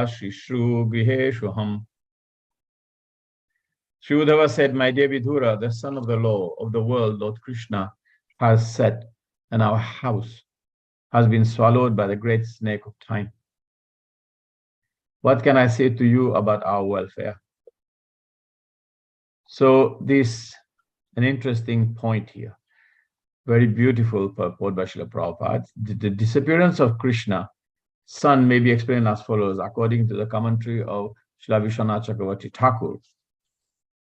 Shishru Griheshu Ham. Sri Uddhava said, my dear Vidura, the son of the law of the world, Lord Krishna, has set, and our house has been swallowed by the great snake of time. What can I say to you about our welfare? So this, an interesting point here. Very beautiful purport by Srila Prabhupada. The disappearance of Krishna, son, may be explained as follows, according to the commentary of Srila Vishwanath Chakravarti Thakur.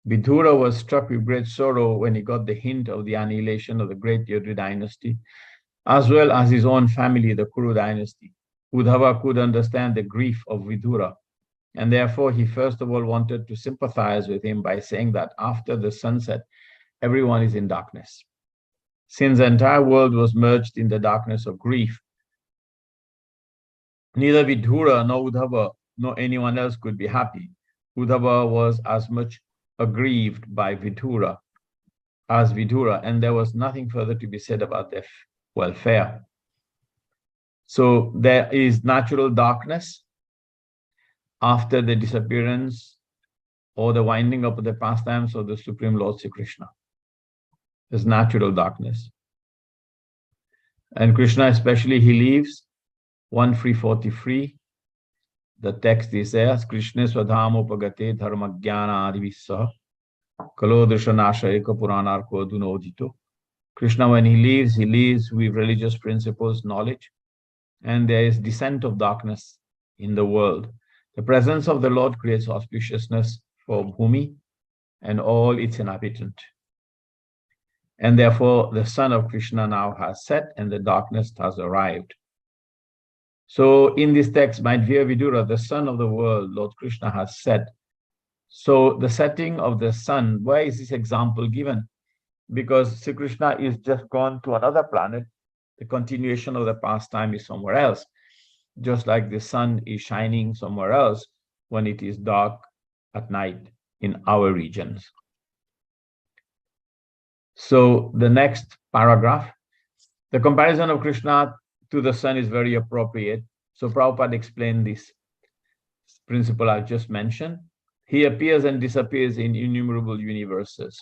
Vidura was struck with great sorrow when he got the hint of the annihilation of the great Yadu dynasty, as well as his own family, the Kuru dynasty. Uddhava could understand the grief of Vidura, and therefore he first of all wanted to sympathize with him by saying that after the sunset, everyone is in darkness. Since the entire world was merged in the darkness of grief, neither Vidura nor Uddhava nor anyone else could be happy. Uddhava was as much aggrieved by Vidura as Vidura, and there was nothing further to be said about their welfare. So there is natural darkness after the disappearance or the winding up of the pastimes of the Supreme Lord Sri Krishna. There's natural darkness. And Krishna especially, he leaves 1343. The text is there, Krishna swadhamopagate dharma jnana adivissa kalodrishanasha eka puranarko dunodito. Krishna, when he leaves with religious principles, knowledge, and there is descent of darkness in the world. The presence of the Lord creates auspiciousness for Bhumi and all its inhabitants. And therefore, the sun of Krishna now has set and the darkness has arrived. So in this text, my dear Vidura, the sun of the world, Lord Krishna, has set. So the setting of the sun, why is this example given? Because Sri Krishna is just gone to another planet. The continuation of the pastime is somewhere else. Just like the sun is shining somewhere else when it is dark at night in our regions. So the next paragraph, the comparison of Krishna to the sun is very appropriate. So Prabhupada explained this principle I just mentioned. He appears and disappears in innumerable universes.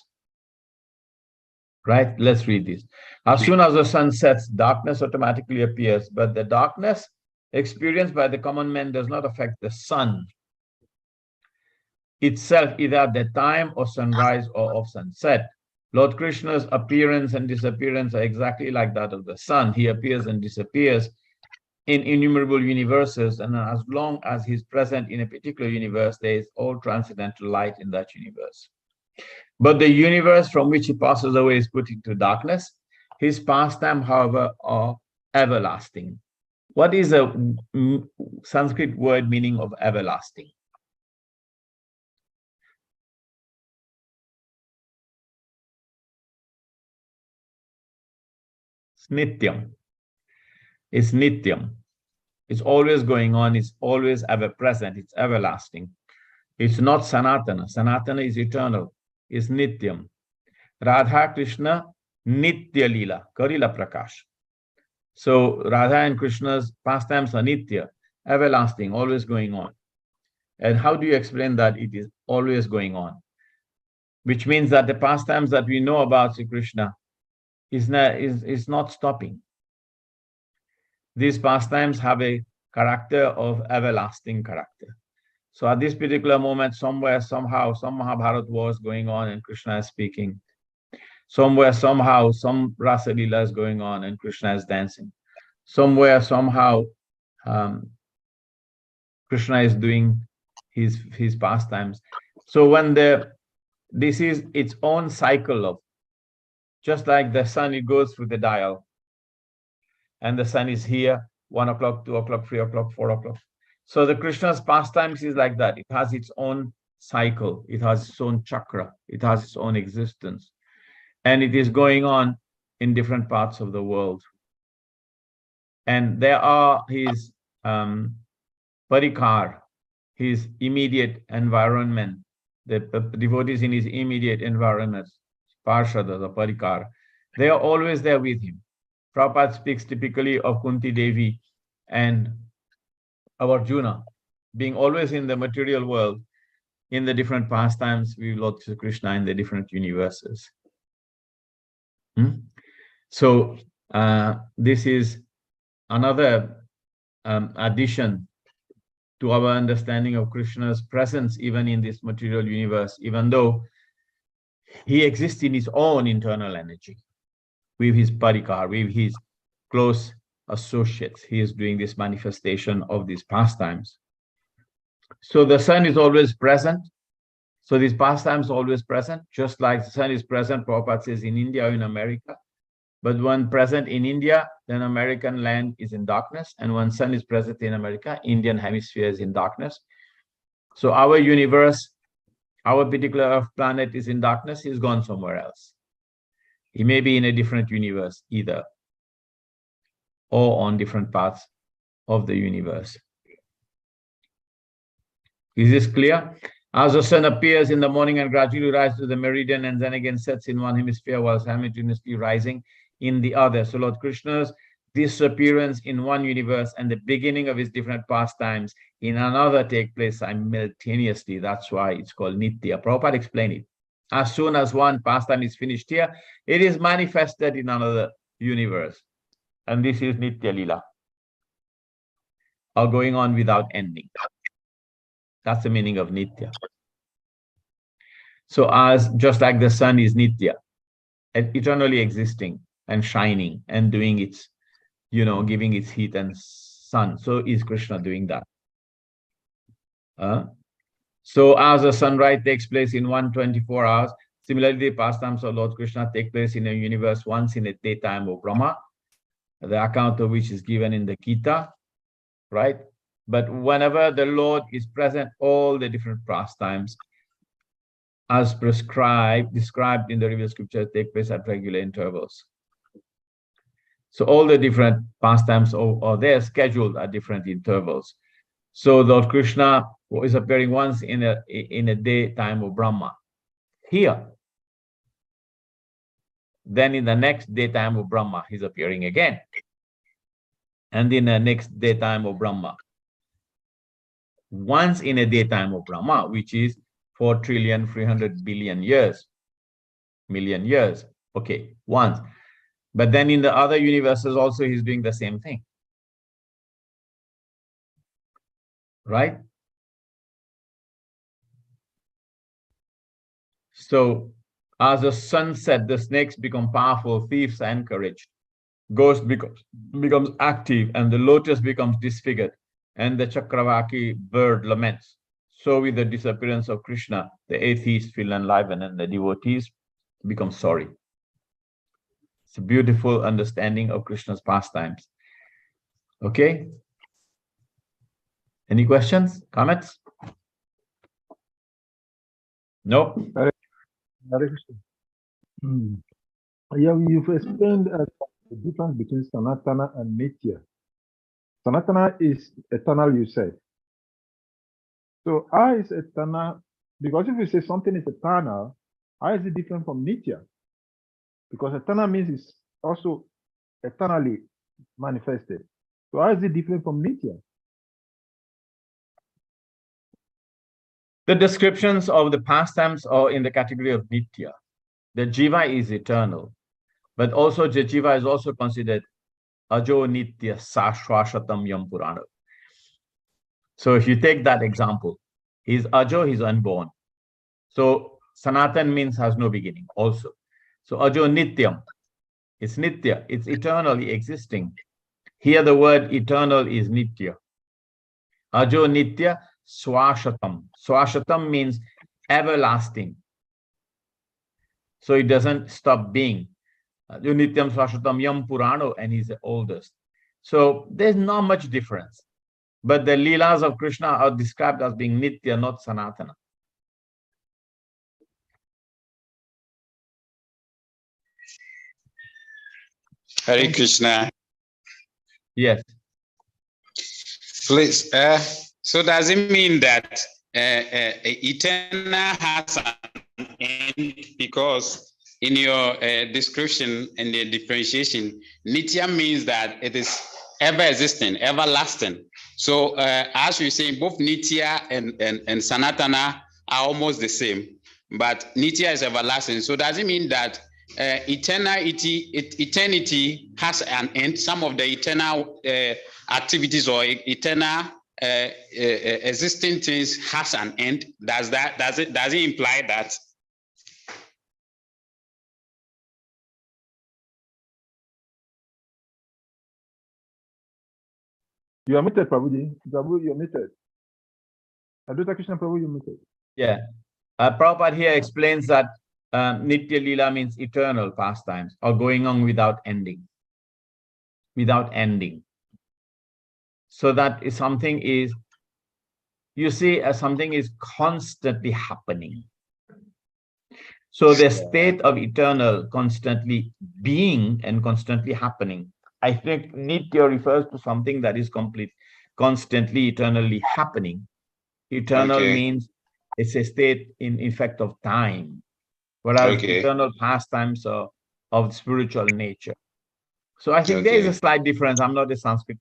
Right? Let's read this. As soon as the sun sets, darkness automatically appears, but the darkness experienced by the common man does not affect the sun itself, either at the time of sunrise or of sunset. Lord Krishna's appearance and disappearance are exactly like that of the sun. He appears and disappears in innumerable universes, and as long as he's present in a particular universe, there is all transcendental light in that universe. But the universe from which he passes away is put into darkness. His pastime, however, are everlasting. What is a Sanskrit word meaning of everlasting? It's nityam. It's nityam. It's always going on. It's always ever present. It's everlasting. It's not sanatana. Sanatana is eternal. It's nityam. Radha Krishna nitya lila, karila prakash. So Radha and Krishna's pastimes are nitya, everlasting, always going on. And how do you explain that it is always going on? Which means that the pastimes that we know about Sri Krishna is not stopping. These pastimes have a character of everlasting character. So at this particular moment, somewhere, somehow, some Mahabharata war is going on and Krishna is speaking. Somewhere, somehow, some Rasa Leela is going on and Krishna is dancing. Somewhere, somehow, Krishna is doing his pastimes. So when this is its own cycle of, just like the sun, it goes through the dial. And the sun is here, 1 o'clock, 2 o'clock, 3 o'clock, 4 o'clock. So the Krishna's pastimes is like that. It has its own cycle. It has its own chakra. It has its own existence. And it is going on in different parts of the world. And there are his parikar, his immediate environment, the devotees in his immediate environment, parshadas or parikar, they are always there with him. Prabhupada speaks typically of Kunti Devi and of Arjuna. being always in the material world, in the different pastimes with Lord Krishna in the different universes. So this is another addition to our understanding of Krishna's presence even in this material universe, even though he exists in his own internal energy with his parikar, with his close associates. He is doing this manifestation of these pastimes. So the sun is always present. So these pastimes are always present, just like the sun is present, Prabhupada says, in India or in America. But when present in India, then American land is in darkness. And when sun is present in America, Indian hemisphere is in darkness. So our universe, our particular Earth planet is in darkness. He's gone somewhere else. He may be in a different universe either, or on different parts of the universe. Is this clear? As the sun appears in the morning and gradually rises to the meridian and then again sets in one hemisphere while simultaneously rising in the other. So Lord Krishna's disappearance in one universe and the beginning of his different pastimes in another take place simultaneously. That's why it's called Nitya. Prabhupada explained it. As soon as one pastime is finished here, it is manifested in another universe. And this is Nitya Lila, or going on without ending. That's the meaning of Nitya. So as just like the sun is Nitya, eternally existing and shining and doing its, giving its heat and sun, so is Krishna doing that. So as the sunrise takes place in 124 hours, similarly, the pastimes of Lord Krishna take place in a universe once in a daytime of Brahma, the account of which is given in the Gita, right? But whenever the Lord is present, all the different pastimes as described in the revealed scripture take place at regular intervals. So all the different pastimes are there scheduled at different intervals. So Lord Krishna is appearing once in a daytime of Brahma here. Then in the next daytime of Brahma, he's appearing again. And in the next daytime of Brahma, once in a daytime of Brahma, which is 4,300,000,000,000 years, million years. Okay, once. But then in the other universes also, he's doing the same thing. Right? So as the sun sets, the snakes become powerful, thieves are encouraged, ghost becomes active, and the lotus becomes disfigured, and the Chakravaki bird laments. So with the disappearance of Krishna, the atheists feel enlivened and the devotees become sorry. It's a beautiful understanding of Krishna's pastimes. Okay? Any questions, comments? No? Yeah, you've explained the difference between Sanatana and Nitya. Sanatana is eternal, you said. So how is eternal? Because if you say something is eternal, how is it different from Nitya? Because eternal means it's also eternally manifested. So how is it different from Nitya? The descriptions of the pastimes are in the category of Nitya. The Jiva is eternal, but also the Jiva is also considered Ajo Nitya Sashwashatam Yam Purana. So if you take that example, he's Ajo, he's unborn. So Sanatan means has no beginning also. So Ajo Nityam, it's Nitya, it's eternally existing. Here the word eternal is Nitya. Ajo Nitya Swashatam. Swashatam means everlasting. So it doesn't stop being. Ajo Nityam Swashatam Yam Purano, and he's the oldest. So there's not much difference. But the Leelas of Krishna are described as being Nitya, not Sanatana. Hare Krishna. Yes. Please. So does it mean that eternal has an end? Because in your description and the differentiation, Nitya means that it is ever existing, everlasting. So as you're saying, both Nitya and Sanatana are almost the same, but Nitya is everlasting. So does it mean that eternity has an end? Some of the eternal activities or eternal existing things has an end. Does it imply that? You are muted, Prabhuji. Prabhu, you're muted. Advaita Krishna, Prabhu, you're muted. Yeah. Prabhupada here explains that Nitya Lila means eternal pastimes or going on without ending. Without ending. So that is something is, you see, something is constantly happening. So the state of eternal constantly being and constantly happening. I think Nitya refers to something that is constantly, eternally happening. Eternal means it's a state in effect of time, whereas eternal pastimes are of spiritual nature. So I think there is a slight difference. I'm not a Sanskrit,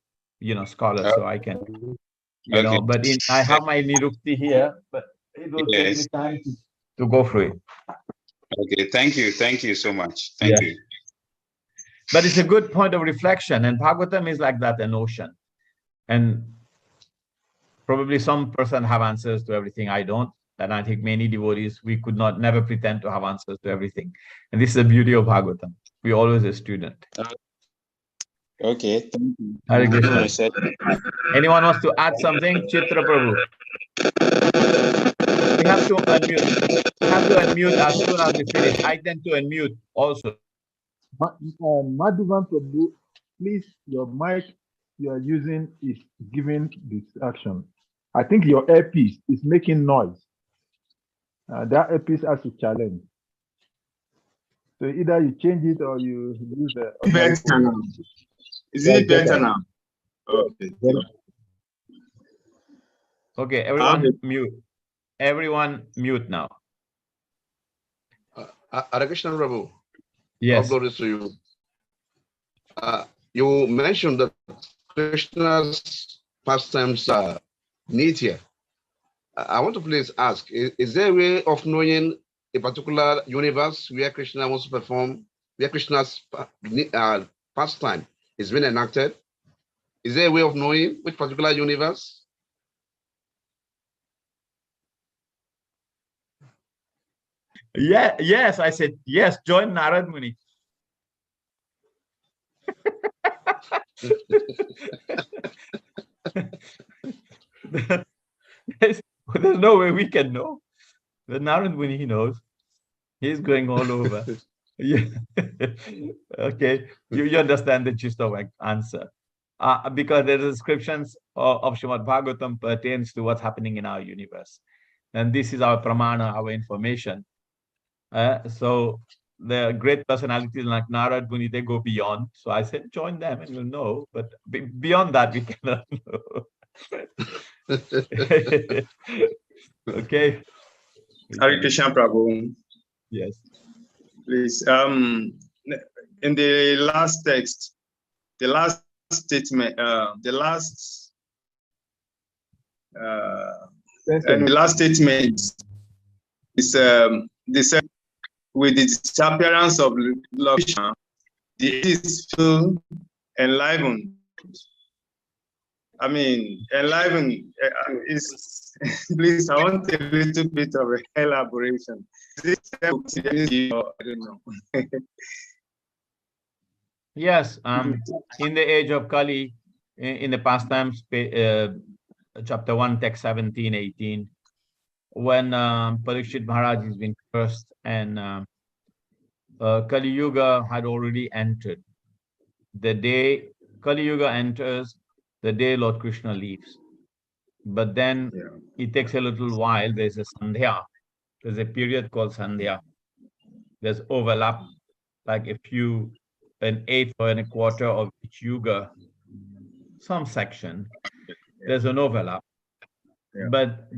scholar, so I can, but I have my Nirukti here, but it will take me time to go through it. Okay, thank you so much. Thank you. But it's a good point of reflection, and Bhagavatam is like that, an ocean. And probably some person have answers to everything. I don't. And I think many devotees, we could never pretend to have answers to everything. And this is the beauty of Bhagavatam. We're always a student. Okay, thank you. Hare Krishna. Anyone wants to add something? Chitra Prabhu. We have to unmute. We have to unmute as soon as we finish. I tend to unmute also. Madhuvan Prabhu, please, your mic you are using is giving distraction. I think your earpiece is making noise. That earpiece has a challenge. So either you change it or you use the. Better now. Is it better now? Okay. Okay, everyone mute. Everyone mute now. Hare Krishna Prabhu. Yes. All glory to you. You mentioned that Krishna's pastimes are Nitya. I want to please ask, is there a way of knowing a particular universe where Krishna wants to perform, where Krishna's pastime is being enacted? Is there a way of knowing which particular universe? Yeah, yes, I said, yes, join Narad Muni. There's no way we can know. The Narad Muni, he knows. He's going all over. Yeah. Okay, you understand the gist of my answer. Because the descriptions of Srimad Bhagavatam pertains to what's happening in our universe. And this is our pramana, our information. So the great personalities like Narad Muni, they go beyond. So I said, join them and you'll know. But beyond that, we cannot know. Okay. Hare Krishna Prabhu. Yes. Please. In the last text, the last statement, and the last statement is this with the disappearance of Lord Krishna, the earth is filled enlivened. I mean, enlivened is, please, I want a little bit of elaboration. I don't know. Yes, in the age of Kali, in the pastimes, chapter 1, text 17, 18, when Parikshit Maharaj has been cursed and Kali Yuga had already entered. The day Kali Yuga enters, the day Lord Krishna leaves. But then it takes a little while. There's a Sandhya. There's a period called Sandhya. There's overlap, like an eighth or a quarter of each yuga, some section. There's an overlap. But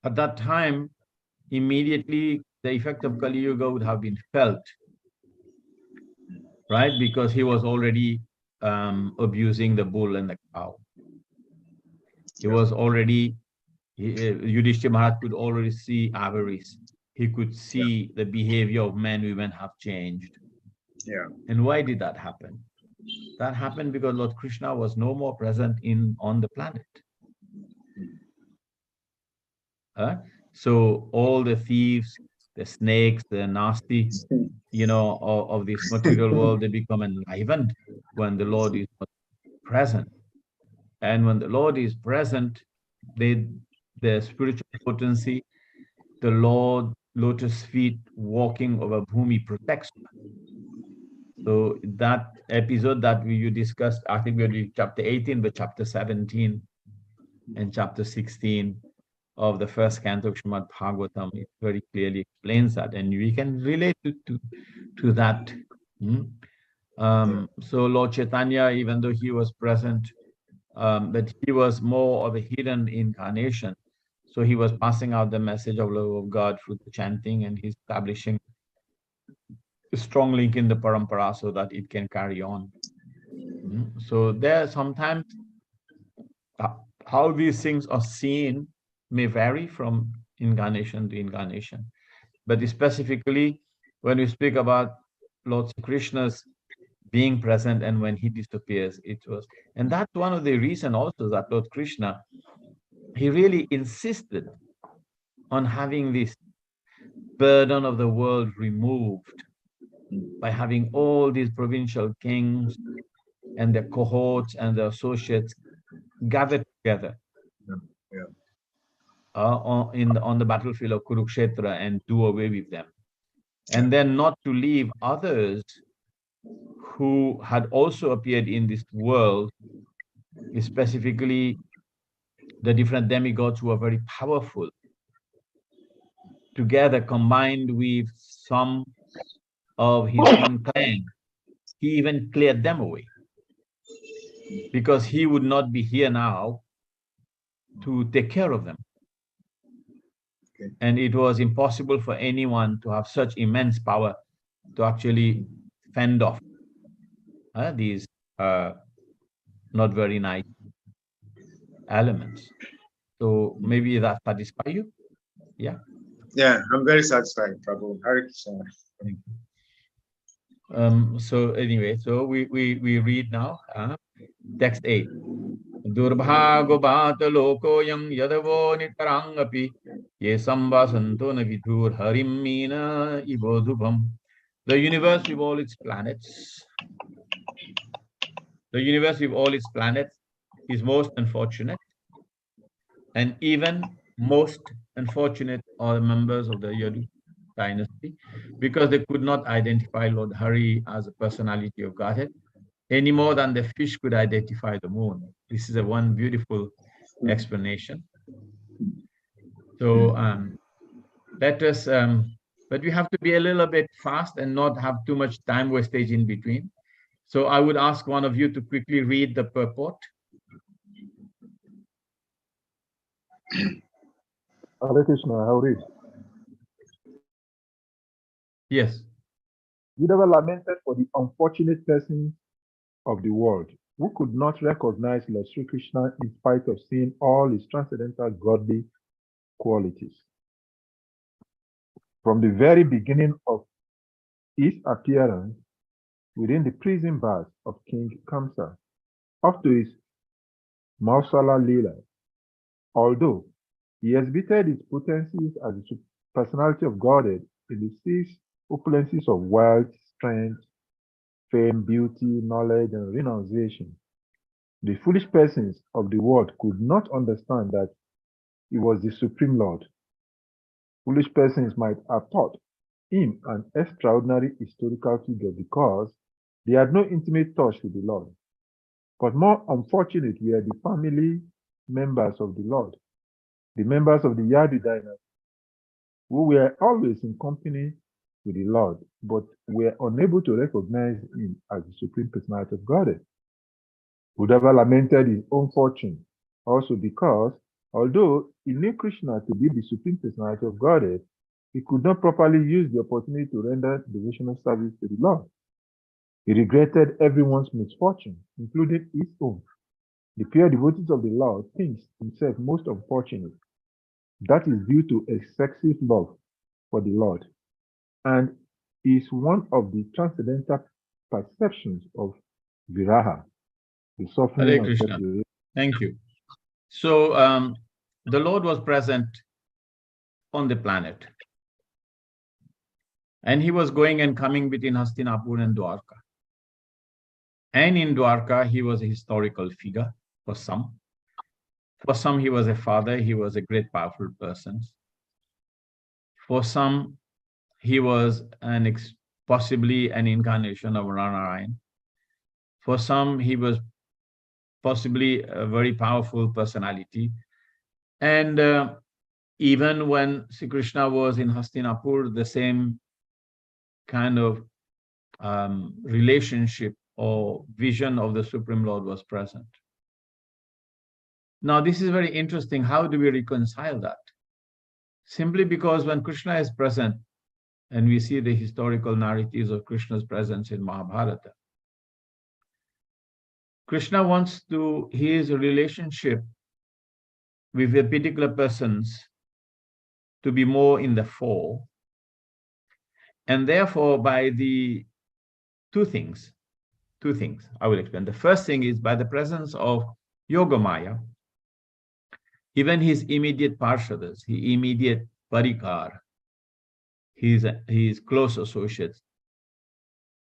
at that time, immediately the effect of Kali Yuga would have been felt, right? Because he was already abusing the bull and the cow. He was already, Yudhishthira Maharaj could already see avarice. He could see the behavior of men, women have changed. Yeah. And why did that happen? That happened because Lord Krishna was no more present on the planet. So all the thieves, the snakes, the nasty, of this material world, they become enlivened when the Lord is present. And when the Lord is present, the spiritual potency, the Lord lotus feet walking over Bhumi protects. So that episode that you discussed, I think we did chapter 18, but chapter 17 and chapter 16 of the first canto of Srimad Bhagavatam, it very clearly explains that, and we can relate to that. So Lord Chaitanya, even though he was present, but he was more of a hidden incarnation. So he was passing out the message of love of God through the chanting, and he's establishing a strong link in the parampara so that it can carry on. So there sometimes how these things are seen may vary from incarnation to incarnation. But specifically, when we speak about Lord Krishna's being present and when he disappears, and that's one of the reasons also that Lord Krishna, he really insisted on having this burden of the world removed by having all these provincial kings and their cohorts and their associates gathered together on the battlefield of Kurukshetra and do away with them. And then not to leave others who had also appeared in this world, specifically the different demigods who are very powerful, together combined with some of his own clan. He even cleared them away because he would not be here now to take care of them. And it was impossible for anyone to have such immense power to actually fend off these not very nice elements. So maybe that satisfies you? Yeah? Yeah, I'm very satisfied, Prabhu. Hare Krishna. So anyway, so we read now text 8. Durbhago bhata lokoyam yadavo nitarangapi ye samvasanto na vidur harim mina ibodhubam. The universe with all its planets, is most unfortunate, and even most unfortunate are the members of the Yadu dynasty, because they could not identify Lord Hari as a personality of Godhead any more than the fish could identify the moon. This is a one beautiful explanation. So let us, but we have to be a little bit fast and not have too much time wastage in between. So I would ask one of you to quickly read the purport. Hare Krishna, how read? Yes. Vidava lamented for the unfortunate persons of the world who could not recognize Lord Sri Krishna in spite of seeing all his transcendental godly qualities. From the very beginning of his appearance within the prison bars of King Kamsa up to his Mausala Leela, although he exhibited his potencies as the personality of Godhead in the 6 opulences of wealth, strength, fame, beauty, knowledge, and renunciation, the foolish persons of the world could not understand that he was the Supreme Lord. Foolish persons might have thought him an extraordinary historical figure because they had no intimate touch with the Lord. But more unfortunate were the family members of the Lord, the members of the Yadu dynasty, who were always in company with the Lord, but were unable to recognize him as the Supreme Personality of Godhead. Uddhava lamented his own fortune also because, although he knew Krishna to be the Supreme Personality of Godhead, he could not properly use the opportunity to render devotional service to the Lord. He regretted everyone's misfortune, including his own. The pure devotees of the Lord thinks himself most unfortunate. That is due to excessive love for the Lord, and is one of the transcendental perceptions of viraha, the suffering Hare of Krishna. separation. Thank you. So the Lord was present on the planet, and he was going and coming between Hastinapur and Dwarka. And in Dwarka, he was a historical figure for some. For some, he was a father. He was a great, powerful person. For some, he was possibly an incarnation of Narayan. For some, he was possibly a very powerful personality. And even when Sri Krishna was in Hastinapur, the same kind of relationship or vision of the Supreme Lord was present. Now, this is very interesting. How do we reconcile that? Simply because when Krishna is present, and we see the historical narratives of Krishna's presence in Mahabharata, Krishna wants his relationship with a particular persons to be more in the fore. And therefore, by the two things I will explain. The first thing is by the presence of Yogamaya, even his immediate parshadas, his immediate parikar, his close associates,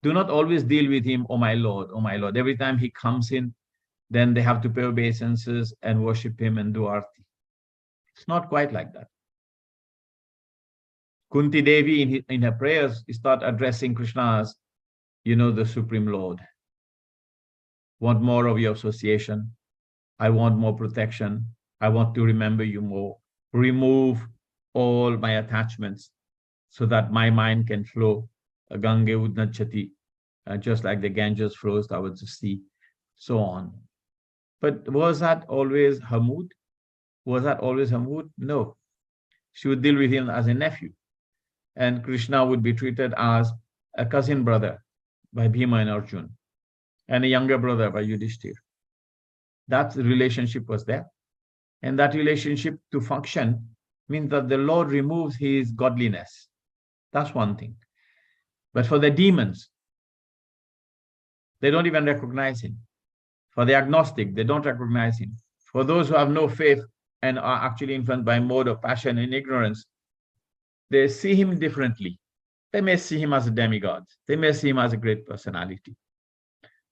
do not always deal with him, oh my Lord, oh my Lord. Every time he comes in, then they have to pay obeisances and worship him and do arti. It's not quite like that. Kunti Devi in her prayers start addressing Krishna as, the Supreme Lord. Want more of your association. I want more protection. I want to remember you more. Remove all my attachments so that my mind can flow. Gange Udnachati, just like the Ganges flows towards the sea, so on. But was that always her mood? Was that always her mood? No. She would deal with him as a nephew. And Krishna would be treated as a cousin brother by Bhima and Arjuna, and a younger brother by Yudhishthira. That relationship was there. And that relationship to function means that the Lord removes his godliness. That's one thing. But for the demons, they don't even recognize him. For the agnostic, they don't recognize him. For those who have no faith and are actually influenced by mode of passion and ignorance, they see him differently. They may see him as a demigod. They may see him as a great personality.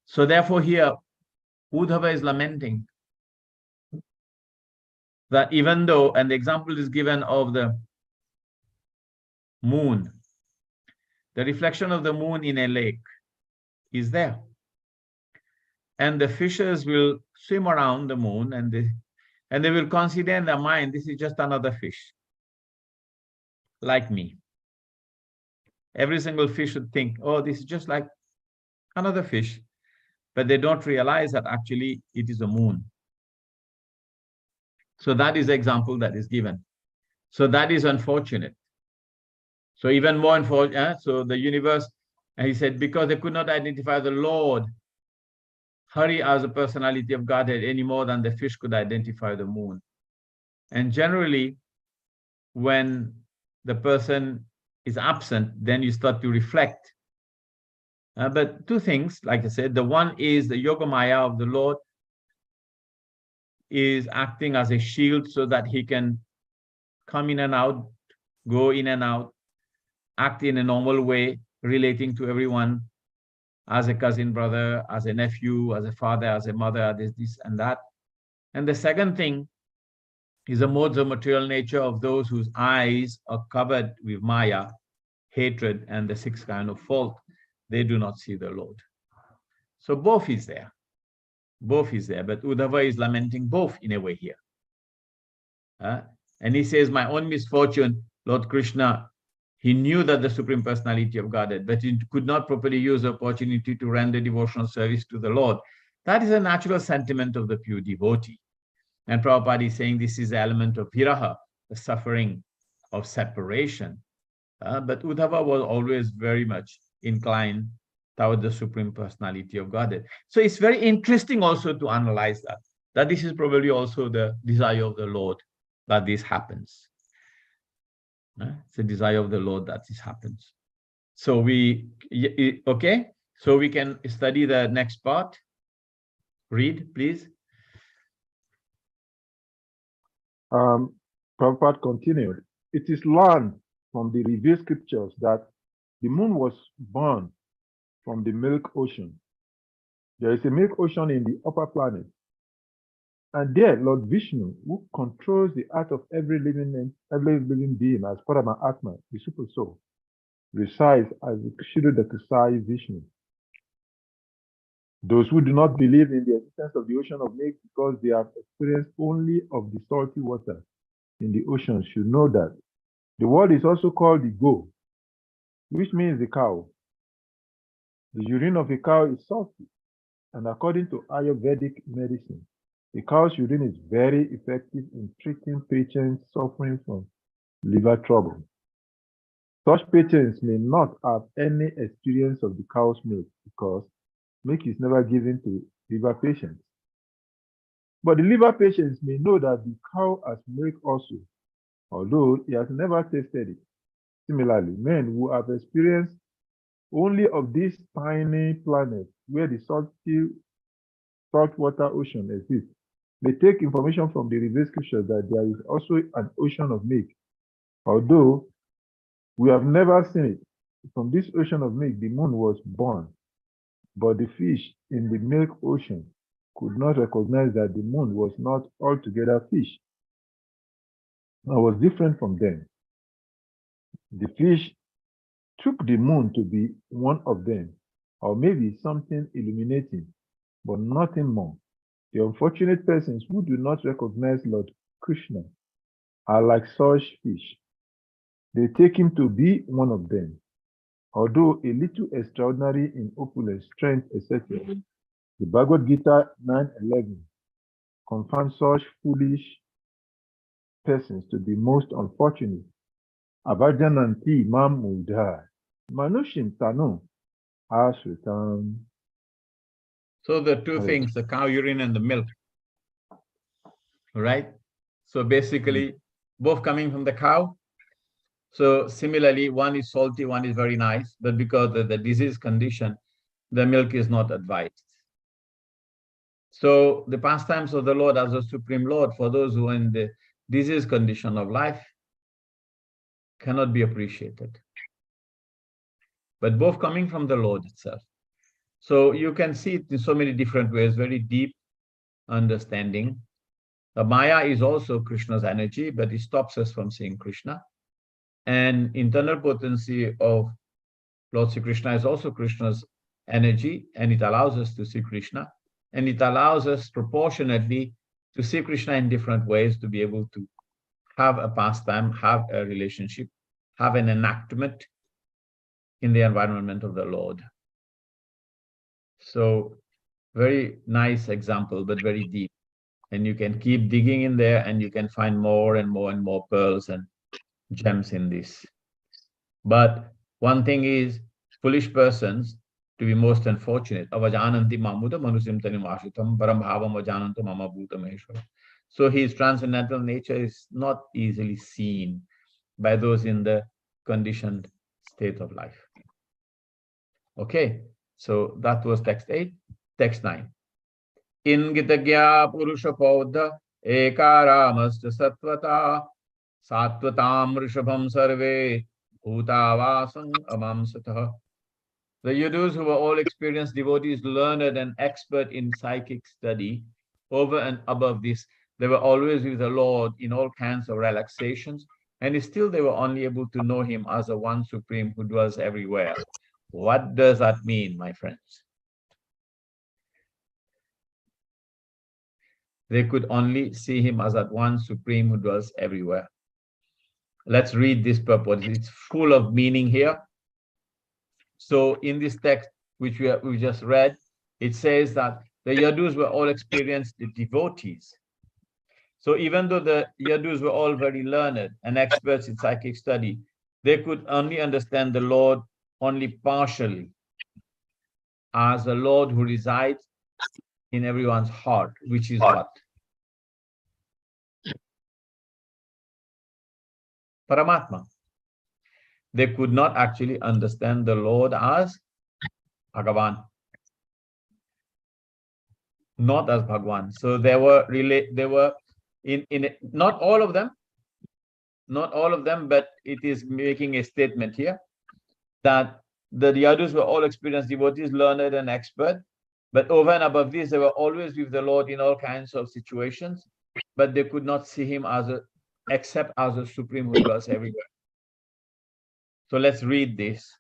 So therefore here, Uddhava is lamenting that even though, and the example is given of the moon, the reflection of the moon in a lake is there. And the fishes will swim around the moon and they will consider in their mind, this is just another fish, like me. Every single fish should think, oh, this is just like another fish. But they don't realize that actually it is a moon. So that is the example that is given. So that is unfortunate. So even more unfortunate, so the universe, and he said, because they could not identify the Lord, Hari as a personality of Godhead any more than the fish could identify the moon. And generally, when the person is absent, then you start to reflect. But two things, like I said, the one is the Yogamaya of the Lord is acting as a shield so that he can come in and out, go in and out, act in a normal way, relating to everyone as a cousin brother, as a nephew, as a father, as a mother, this and that. And the second thing is the modes of material nature of those whose eyes are covered with Maya, hatred, and the sixth kind of fault. They do not see the Lord. So both is there. Both is there. But Uddhava is lamenting both in a way here. And he says, my own misfortune, Lord Krishna, he knew that the Supreme Personality of Godhead, but he could not properly use the opportunity to render devotional service to the Lord. That is a natural sentiment of the pure devotee. And Prabhupada is saying this is the element of viraha, the suffering of separation. But Uddhava was always very much inclined toward the Supreme Personality of Godhead. So it's very interesting also to analyze that. that this is probably also the desire of the Lord that this happens. It's the desire of the Lord that this happens. So okay, so we can study the next part. Read, please. Prabhupada continued. It is learned from the revealed scriptures that the moon was born from the milk ocean. There is a milk ocean in the upper planet. And there, Lord Vishnu, who controls the heart of every living being as Parama Atma, the super soul, resides as the Kshirodakasai Vishnu. Those who do not believe in the existence of the ocean of milk because they have experienced only of the salty water in the ocean should know that the word is also called the go, which means the cow. The urine of a cow is salty, and according to Ayurvedic medicine, the cow's urine is very effective in treating patients suffering from liver trouble. Such patients may not have any experience of the cow's milk because milk is never given to liver patients. But the liver patients may know that the cow has milk also, although he has never tasted it. Similarly, men who have experienced only of this tiny planet where the saltwater ocean exists may take information from the revealed scriptures that there is also an ocean of milk, although we have never seen it. From this ocean of milk, the moon was born, but the fish in the milk ocean could not recognize that the moon was not altogether fish, and was different from them. The fish took the moon to be one of them, or maybe something illuminating, but nothing more. The unfortunate persons who do not recognize Lord Krishna are like such fish. They take him to be one of them. Although a little extraordinary in opulence, strength, etc., the Bhagavad Gita 9:11 confirms such foolish persons to be most unfortunate. Abajananti mam mudha manushim tanu ashritam. So the two things, the cow urine and the milk, right? So basically, both coming from the cow. So similarly, one is salty, one is very nice, but because of the disease condition, the milk is not advised. So the pastimes of the Lord as the Supreme Lord, for those who are in the disease condition of life, cannot be appreciated. But both coming from the Lord itself. So you can see it in so many different ways, very deep understanding. The Maya is also Krishna's energy, but it stops us from seeing Krishna. And internal potency of Lord Sri Krishna is also Krishna's energy, and it allows us to see Krishna. And it allows us proportionately to see Krishna in different ways, to be able to have a pastime, have a relationship, have an enactment in the environment of the Lord. So very nice example, but very deep. And you can keep digging in there and you can find more and more and more pearls and gems in this. But one thing is, foolish persons to be most unfortunate. Avajananti mamuta manusim tanim ashitam param bhavam vajananto mama bhuta maheshwara. So his transcendental nature is not easily seen by those in the conditioned state of life. Okay, so that was text 8. Text 9. Ingitagya purusha paudha ekaramasta satvata satvatam rishabham sarve bhutavasam amamsatah. The Yadus, who were all experienced devotees, learned and expert in psychic study, over and above this, they were always with the Lord in all kinds of relaxations, and still they were only able to know him as the one supreme who dwells everywhere. What does that mean, my friends? They could only see him as that one supreme who dwells everywhere. Let's read this purport. It's full of meaning here. So in this text, which we just read, it says that the Yadus were all experienced devotees. So even though the Yadus were all very learned and experts in psychic study, they could only understand the Lord only partially as the Lord who resides in everyone's heart, which is what? Paramatma. They could not actually understand the Lord as Bhagavan, not as Bhagwan. So they were in not all of them, but it is making a statement here that the Yadus were all experienced devotees, learned and expert, but over and above this, they were always with the Lord in all kinds of situations, but they could not see him except as a supreme who dwells everywhere. So let's read this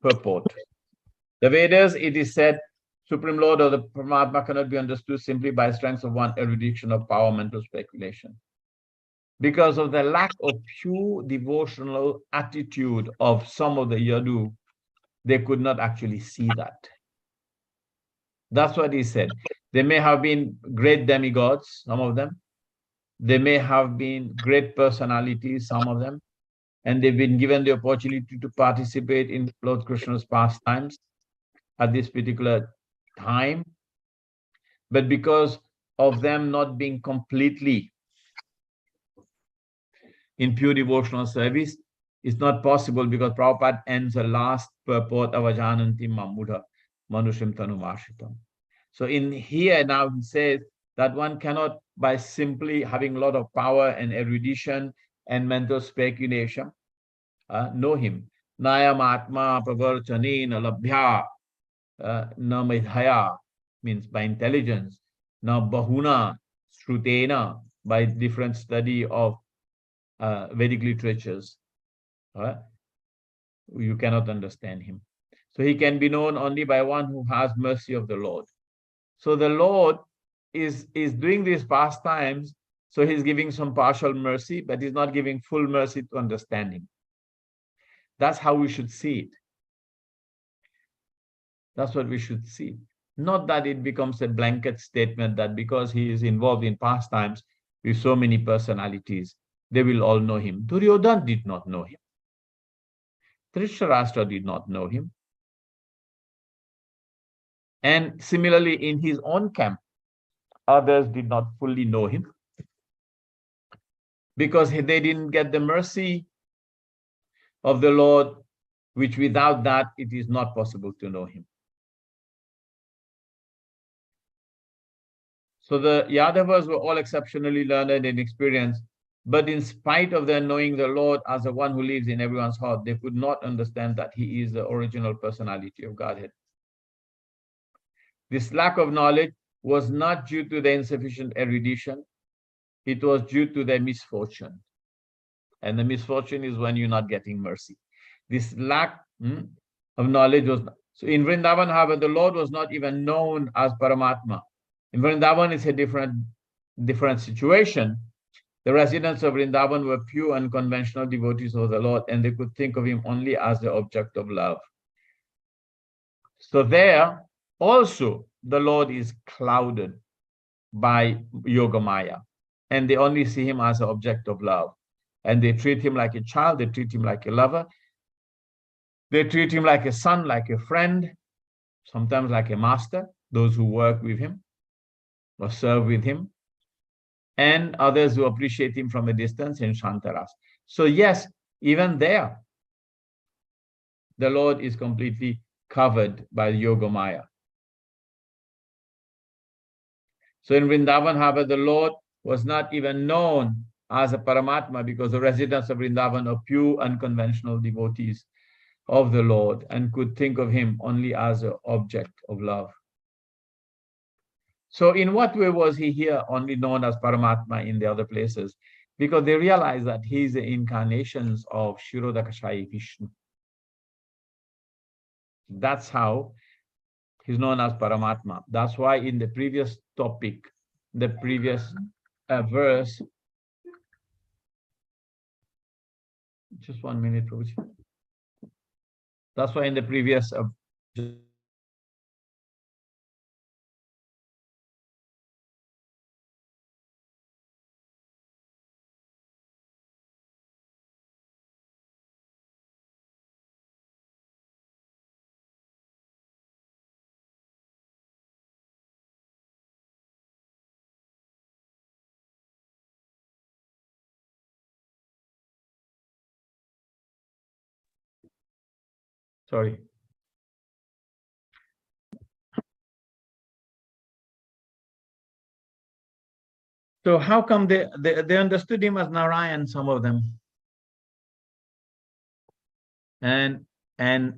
purport. The Vedas, it is said, Supreme Lord or the Paramatma cannot be understood simply by strength of one erudition of power, mental speculation. Because of the lack of pure devotional attitude of some of the Yadu, they could not actually see that. That's what he said. They may have been great demigods, some of them. They may have been great personalities, some of them. And they've been given the opportunity to participate in Lord Krishna's pastimes at this particular time. But because of them not being completely in pure devotional service, it's not possible, because Prabhupada ends the last purport of Ajananti Mamudha Manushim Tanumashitam. So in here now he says that one cannot, by simply having a lot of power and erudition and mental speculation, know him. Nayam Atma Pravarchanena Labhya Na Medhaya, means by intelligence. Na Bahuna Shrutena, by different study of Vedic literatures. You cannot understand him. So he can be known only by one who has mercy of the Lord. So the Lord is doing these pastimes, so he's giving some partial mercy, but he's not giving full mercy to understanding. That's how we should see it. That's what we should see. Not that it becomes a blanket statement that because he is involved in pastimes with so many personalities, they will all know him. Duryodhana did not know him. Dhritarashtra did not know him. And similarly, in his own camp, others did not fully know him, because they didn't get the mercy of the Lord, which without that, it is not possible to know him. So the Yadavas were all exceptionally learned and experienced, but in spite of their knowing the Lord as the one who lives in everyone's heart, they could not understand that he is the original personality of Godhead. This lack of knowledge was not due to their insufficient erudition, it was due to their misfortune. And the misfortune is when you're not getting mercy. This lack of knowledge was, so in Vrindavan, however, the Lord was not even known as Paramatma. In Vrindavan, it's a different situation. The residents of Vrindavan were pure unconventional devotees of the Lord, and they could think of him only as the object of love. So there also the Lord is clouded by Yogamaya, and they only see him as an object of love. And they treat him like a child, they treat him like a lover, they treat him like a son, like a friend, sometimes like a master, those who work with him or serve with him, and others who appreciate him from a distance in Shantaras. So yes, even there, the Lord is completely covered by Yogamaya. So in Vrindavan, however, the Lord was not even known as a Paramatma, because the residents of Vrindavan are pure unconventional devotees of the Lord and could think of him only as an object of love. So in what way was he here only known as Paramatma in the other places? Because they realized that he is the incarnations of Shirodakashayi Vishnu. That's how he's known as Paramatma. That's why in the previous topic, the previous verse, just 1 minute, Prabhuji. That's why in the previous Sorry. So how come they understood him as Narayan, some of them? And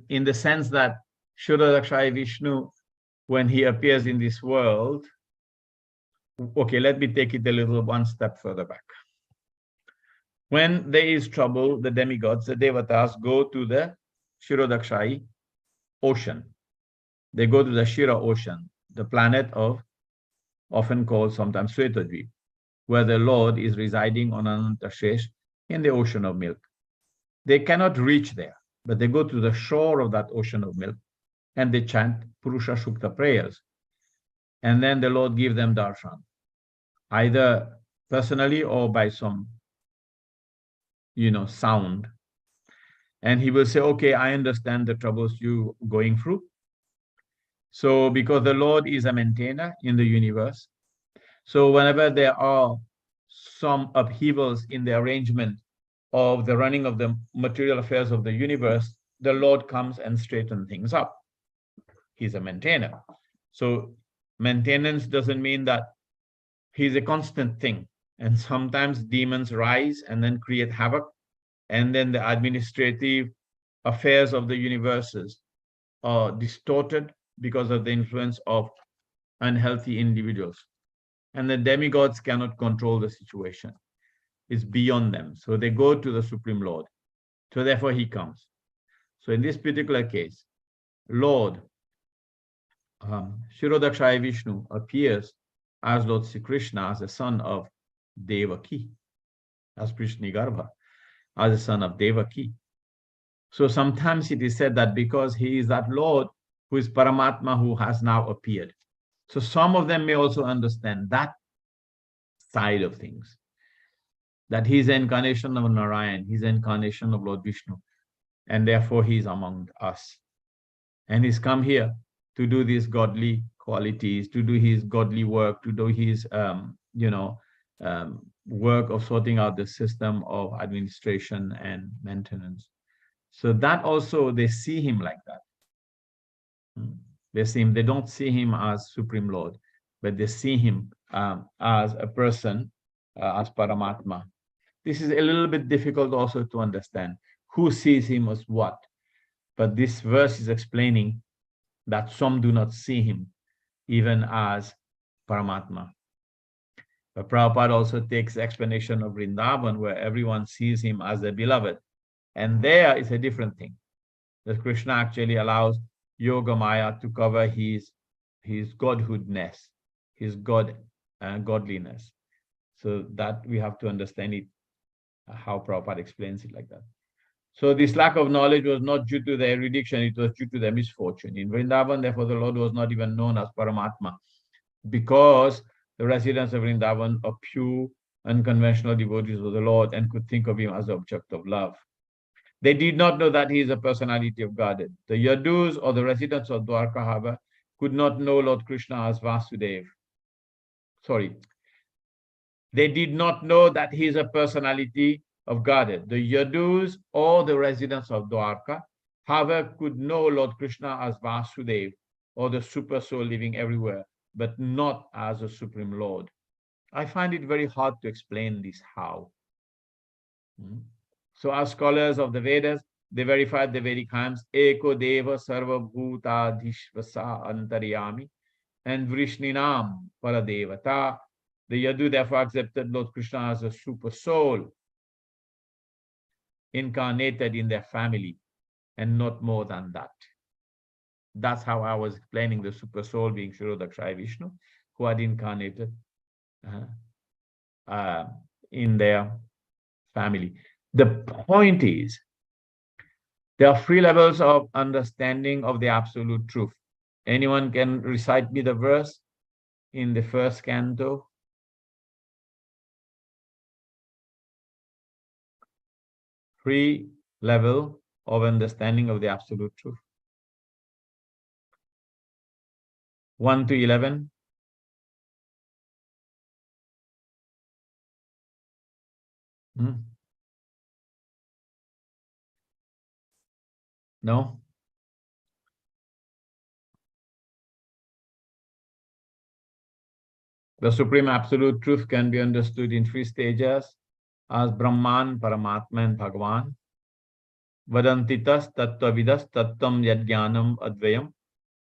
in the sense that Shuddhadakshaya Vishnu, when he appears in this world, okay, let me take it a little one step further back. When there is trouble, the demigods, the devatas, go to the Shirodakshai ocean. They go to the Shira ocean, the planet of, often called sometimes Svetadvip, where the Lord is residing on Anantashesh in the ocean of milk. They cannot reach there, but they go to the shore of that ocean of milk and they chant Purusha Shukta prayers. And then the Lord gives them darshan, either personally or by some, sound. And he will say, okay, I understand the troubles you going through. So because the Lord is a maintainer in the universe, so whenever there are some upheavals in the arrangement of the running of the material affairs of the universe, the Lord comes and straightens things up. He's a maintainer. So maintenance doesn't mean that he's a constant thing. And sometimes demons rise and then create havoc. And then the administrative affairs of the universes are distorted because of the influence of unhealthy individuals. And the demigods cannot control the situation. It's beyond them. So they go to the Supreme Lord. So therefore he comes. So in this particular case, Lord Shirodakshaya Vishnu appears as Lord Sri Krishna, as the son of Devaki, as Prishnigarbha, as the son of Devaki. So sometimes it is said that because he is that Lord who is Paramatma who has now appeared. So some of them may also understand that side of things, that he is the incarnation of Narayan, he is the incarnation of Lord Vishnu, and therefore he is among us. And he's come here to do these godly qualities, to do his godly work, to do his, work of sorting out the system of administration and maintenance. So that also, they see him like that. They see him, they don't see him as Supreme Lord, but they see him as a person, as Paramatma. This is a little bit difficult also to understand. Who sees him as what? But this verse is explaining that some do not see him even as Paramatma. But Prabhupada also takes the explanation of Vrindavan, where everyone sees him as the beloved. And there is a different thing. That Krishna actually allows Yoga Maya to cover his godhoodness, his godliness. So that we have to understand it, how Prabhupada explains it like that. So this lack of knowledge was not due to the erudition, it was due to the misfortune. In Vrindavan, therefore, the Lord was not even known as Paramatma, because the residents of Vrindavan are pure, unconventional devotees of the Lord and could think of him as the object of love. They did not know that he is a personality of Godhead. The Yadus, or the residents of Dwarka Harbor, could not know Lord Krishna as Vasudev. Sorry. They did not know that he is a personality of Godhead. The Yadus, or the residents of Dwarka, however, could know Lord Krishna as Vasudev, or the super soul living everywhere, but not as a Supreme Lord. I find it very hard to explain this how. So as scholars of the Vedas, they verified the Vedic hymns, Eko Deva Sarva Bhuta Dhishvasa Antaryami, and Vrishninam Paradevata. The Yadu therefore accepted Lord Krishna as a super soul, incarnated in their family, and not more than that. That's how I was explaining the super soul being Shirodakshaya Vishnu, who had incarnated in their family. The point is, there are 3 levels of understanding of the absolute truth. Anyone can recite me the verse in the first canto? Three level of understanding of the absolute truth. 1 to 11. No? The Supreme Absolute Truth can be understood in 3 stages as Brahman, Paramatma, and Bhagavan. Vadantitas tattvavidas tattam yadgyanam advayam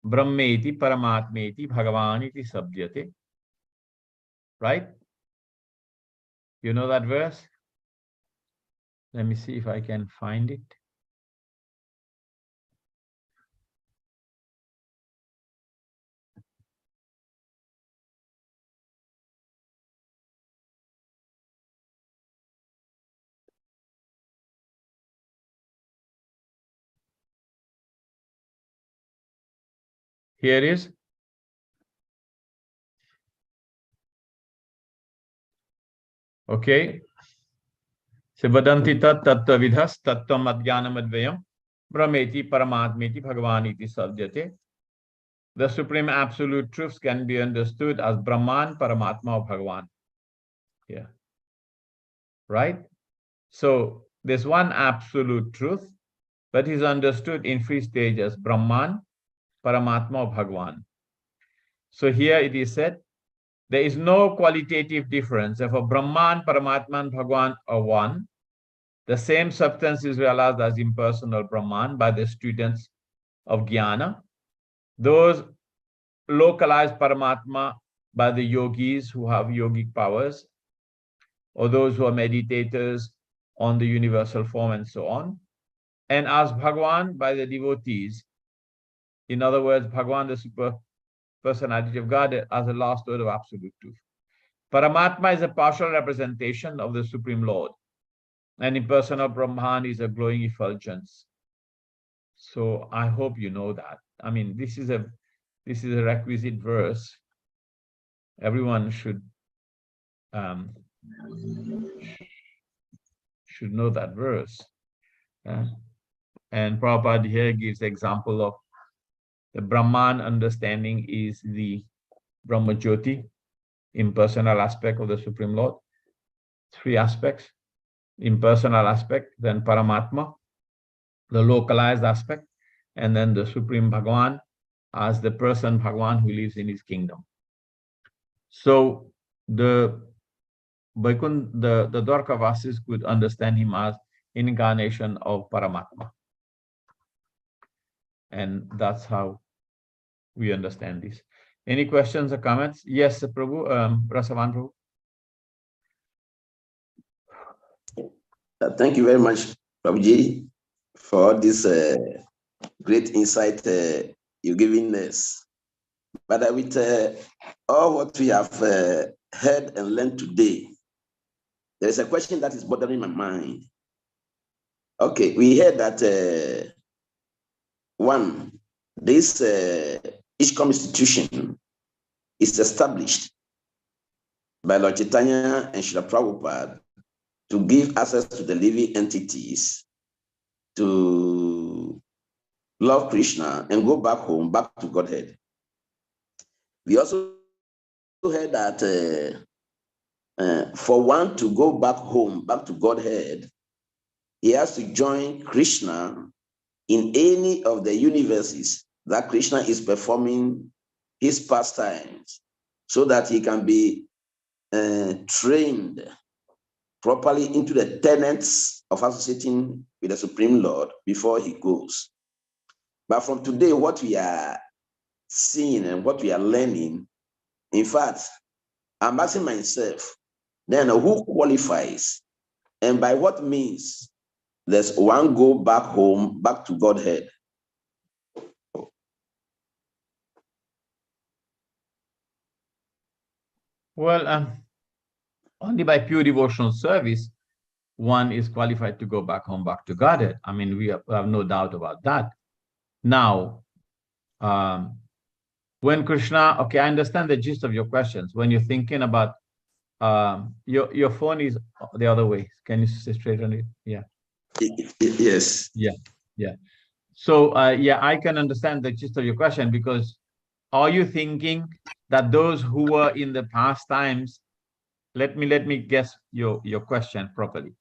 brahmeti paramatmeti bhagavaniti sabdyate. Right? You know that verse? Let me see if I can find it. Here it is. Okay. So vadanti tat tattvavidhas tattam adgyanam advayam brahmeti paramatmeti bhagavaniti sabdyate. The Supreme Absolute Truths can be understood as Brahman, Paramatma, or Bhagavan. Yeah. Right? So there's one Absolute Truth, but is understood in 3 stages, Brahman, Paramatma, or Bhagavan. So here it is said, there is no qualitative difference. If a Brahman, Paramatma, and Bhagavan are one, the same substance is realized as impersonal Brahman by the students of Jnana. Those localized Paramatma by the yogis who have yogic powers, or those who are meditators on the universal form and so on. And as Bhagavan by the devotees. In other words, Bhagavan, the super personality of God, as the last word of absolute truth. Paramatma is a partial representation of the Supreme Lord, and impersonal Brahman is a glowing effulgence. So I hope you know that. I mean, this is a requisite verse. Everyone should know that verse. And Prabhupada here gives the example of the Brahman understanding is the Brahma Jyoti, impersonal aspect of the Supreme Lord. 3 aspects: impersonal aspect, then Paramatma, the localized aspect, and then the Supreme Bhagavan as the person Bhagavan who lives in his kingdom. So the Dwarkavasis could understand him as incarnation of Paramatma. And that's how we understand this. Any questions or comments? Yes, Prabhu, Rasavan Prabhu. Thank you very much, Prabhuji, for this great insight you're giving us. But with all what we have heard and learned today, there is a question that is bothering my mind. Okay, we heard that one, this ISKCON institution is established by Lord Chaitanya and Srila Prabhupada to give access to the living entities to love Krishna and go back home, back to Godhead. We also heard that for one to go back home, back to Godhead, he has to join Krishna in any of the universes that Krishna is performing his pastimes, so that he can be trained properly into the tenets of associating with the Supreme Lord before he goes. But from today, what we are seeing and what we are learning, in fact, I'm asking myself, then who qualifies? And by what means does one go back home, back to Godhead? Well, only by pure devotional service, one is qualified to go back home, back to Godhead. I mean, we have no doubt about that. Now, when Krishna, okay, I understand the gist of your questions. When you're thinking about, your phone is the other way. Can you straighten it? Yeah. Yes. Yeah. So, yeah, I can understand the gist of your question, because are you thinking that those who were in the past times, let me guess your question properly.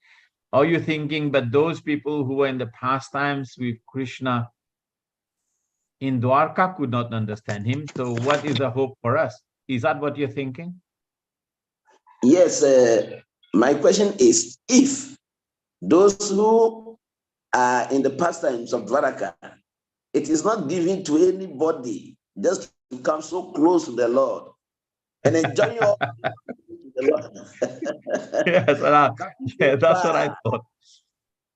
Are you thinking that those people who were in the past times with Krishna in Dwarka could not understand him? So what is the hope for us? Is that what you're thinking? Yes, my question is, if those who are in the pastimes of Dwaraka, it is not given to anybody just to come so close to the Lord and enjoy all the Lord. Yes, yeah, that's what I thought.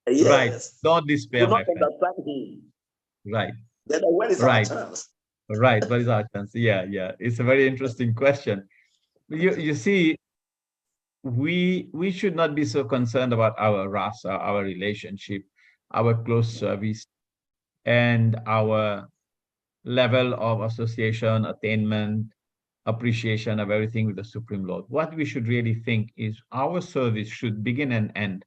Yes. Right. Don't despair, Do not my friend. understand him. Right. Then when is our chance? Right. What is our chance? Yeah, yeah. It's a very interesting question. You see, we should not be so concerned about our rasa, our relationship, our close service, and our level of association, attainment, appreciation of everything with the Supreme Lord. What we should really think is our service should begin and end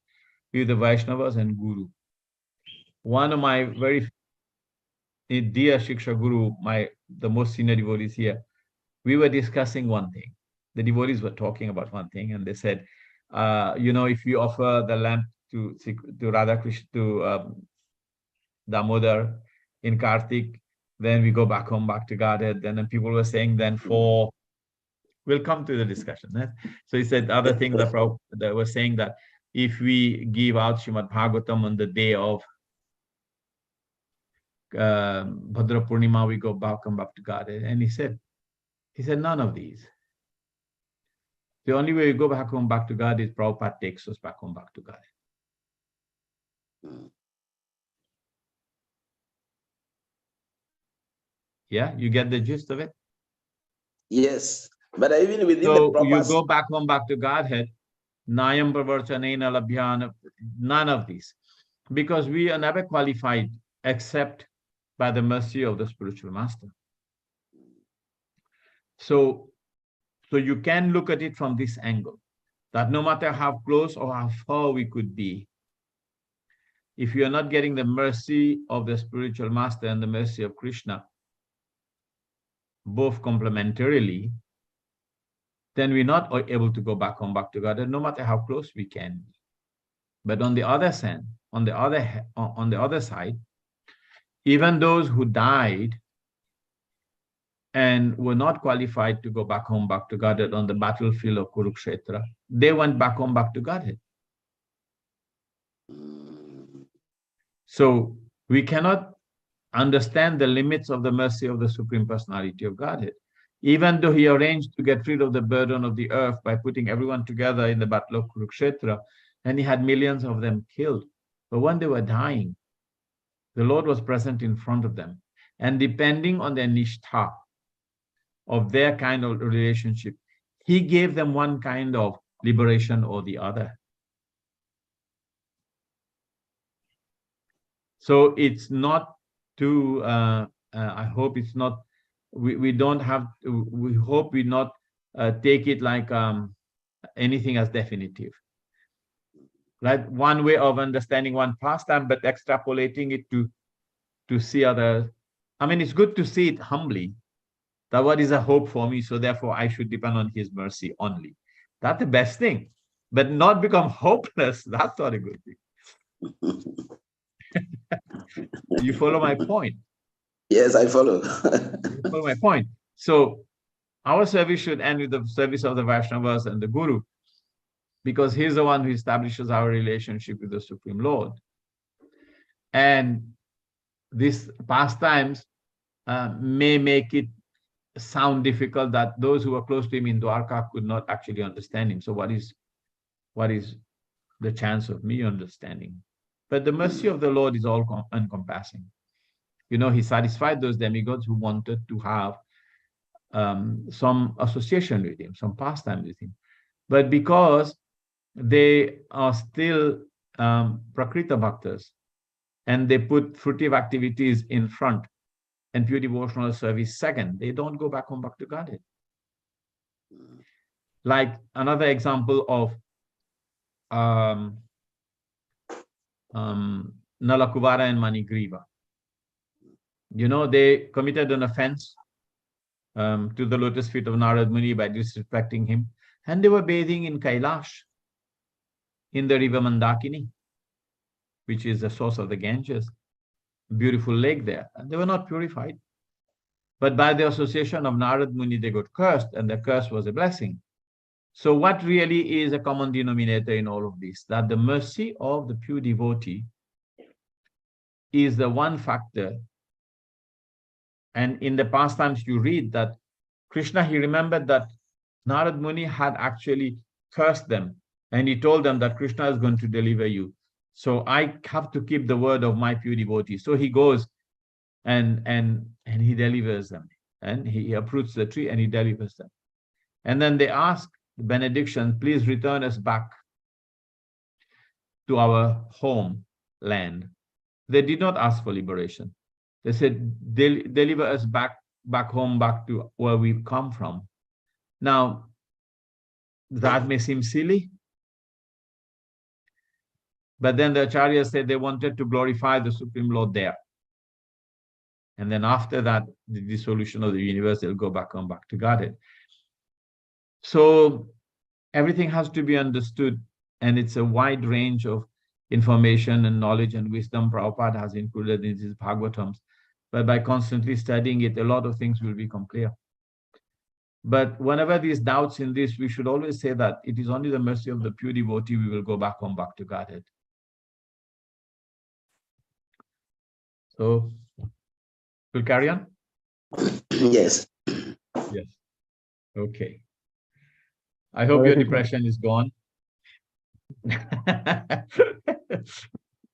with the Vaishnavas and Guru. One of my very dear Shiksha Guru, the most senior devotees here, we were discussing one thing. The devotees were talking about one thing, and they said, if we offer the lamp to Radha Krishna, to Damodar in Kartik, then we go back home, back to Godhead. And then people were saying, we'll come to the discussion. Right? So he said the other thing that was saying that if we give out Srimad Bhagavatam on the day of Bhadra Purnima, we come back to Godhead. And he said, none of these. The only way we go back home, back to God is Prabhupada takes us back home, back to God. Yeah, you get the gist of it? Yes, but even within you go back home, back to Godhead, Nayam Pravarchanena Labhyana, none of these. Because we are never qualified except by the mercy of the spiritual master. So you can look at it from this angle, that no matter how close or how far we could be, if you are not getting the mercy of the spiritual master and the mercy of Krishna, both complementarily, then we're not able to go back home, back to God, no matter how close we can be. But on the other side, even those who died and were not qualified to go back home, back to Godhead on the battlefield of Kurukshetra, they went back home, back to Godhead. So we cannot understand the limits of the mercy of the Supreme Personality of Godhead. Even though he arranged to get rid of the burden of the earth by putting everyone together in the battle of Kurukshetra, and he had millions of them killed. But when they were dying, the Lord was present in front of them. And depending on their nishtha, of their kind of relationship, he gave them one kind of liberation or the other. So it's not too, I hope it's not, we don't have, we hope we not take it like anything as definitive. Right? One way of understanding one pastime, but extrapolating it to see others. I mean, it's good to see it humbly, that what is a hope for me, so therefore I should depend on his mercy only. That's the best thing. But not become hopeless, that's not a good thing. You follow my point? Yes, I follow. You follow my point. So our service should end with the service of the Vaishnavas and the Guru, because he's the one who establishes our relationship with the Supreme Lord. And these pastimes may make it sound difficult that those who were close to him in Dwarka could not actually understand him. So what is the chance of me understanding? But the mercy of the Lord is all encompassing. He satisfied those demigods who wanted to have some association with him, some pastime with him. But because they are still Prakrita Bhaktas, and they put fruitive activities in front and pure devotional service second, they don't go back home, back to Godhead. Like another example of Nalakuvara and Manigriva. They committed an offense to the lotus feet of Narad Muni by disrespecting him, and they were bathing in Kailash, in the river Mandakini, which is the source of the Ganges, beautiful lake there, and they were not purified. But by the association of Narad Muni, they got cursed, and the curse was a blessing. So what really is a common denominator in all of this? That the mercy of the pure devotee is the one factor. And in the past times you read that Krishna, he remembered that Narad Muni had actually cursed them, and he told them that Krishna is going to deliver you. So I have to keep the word of my pure devotee. So he goes and he delivers them. And he uproots the tree and he delivers them. And then they ask the benediction, please return us back to our homeland. They did not ask for liberation. They said, deliver us back home, back to where we come from. Now, that may seem silly, but then the Acharyas said they wanted to glorify the Supreme Lord there. And then after that, the dissolution of the universe, they'll go back to Godhead. So everything has to be understood, and it's a wide range of information and knowledge and wisdom Prabhupada has included in his Bhagavatams. But by constantly studying it, a lot of things will become clear. But whenever these doubts in this, we should always say that it is only the mercy of the pure devotee we will go back to Godhead. So, we'll carry on? Yes. Yes. Okay. I hope your depression is gone.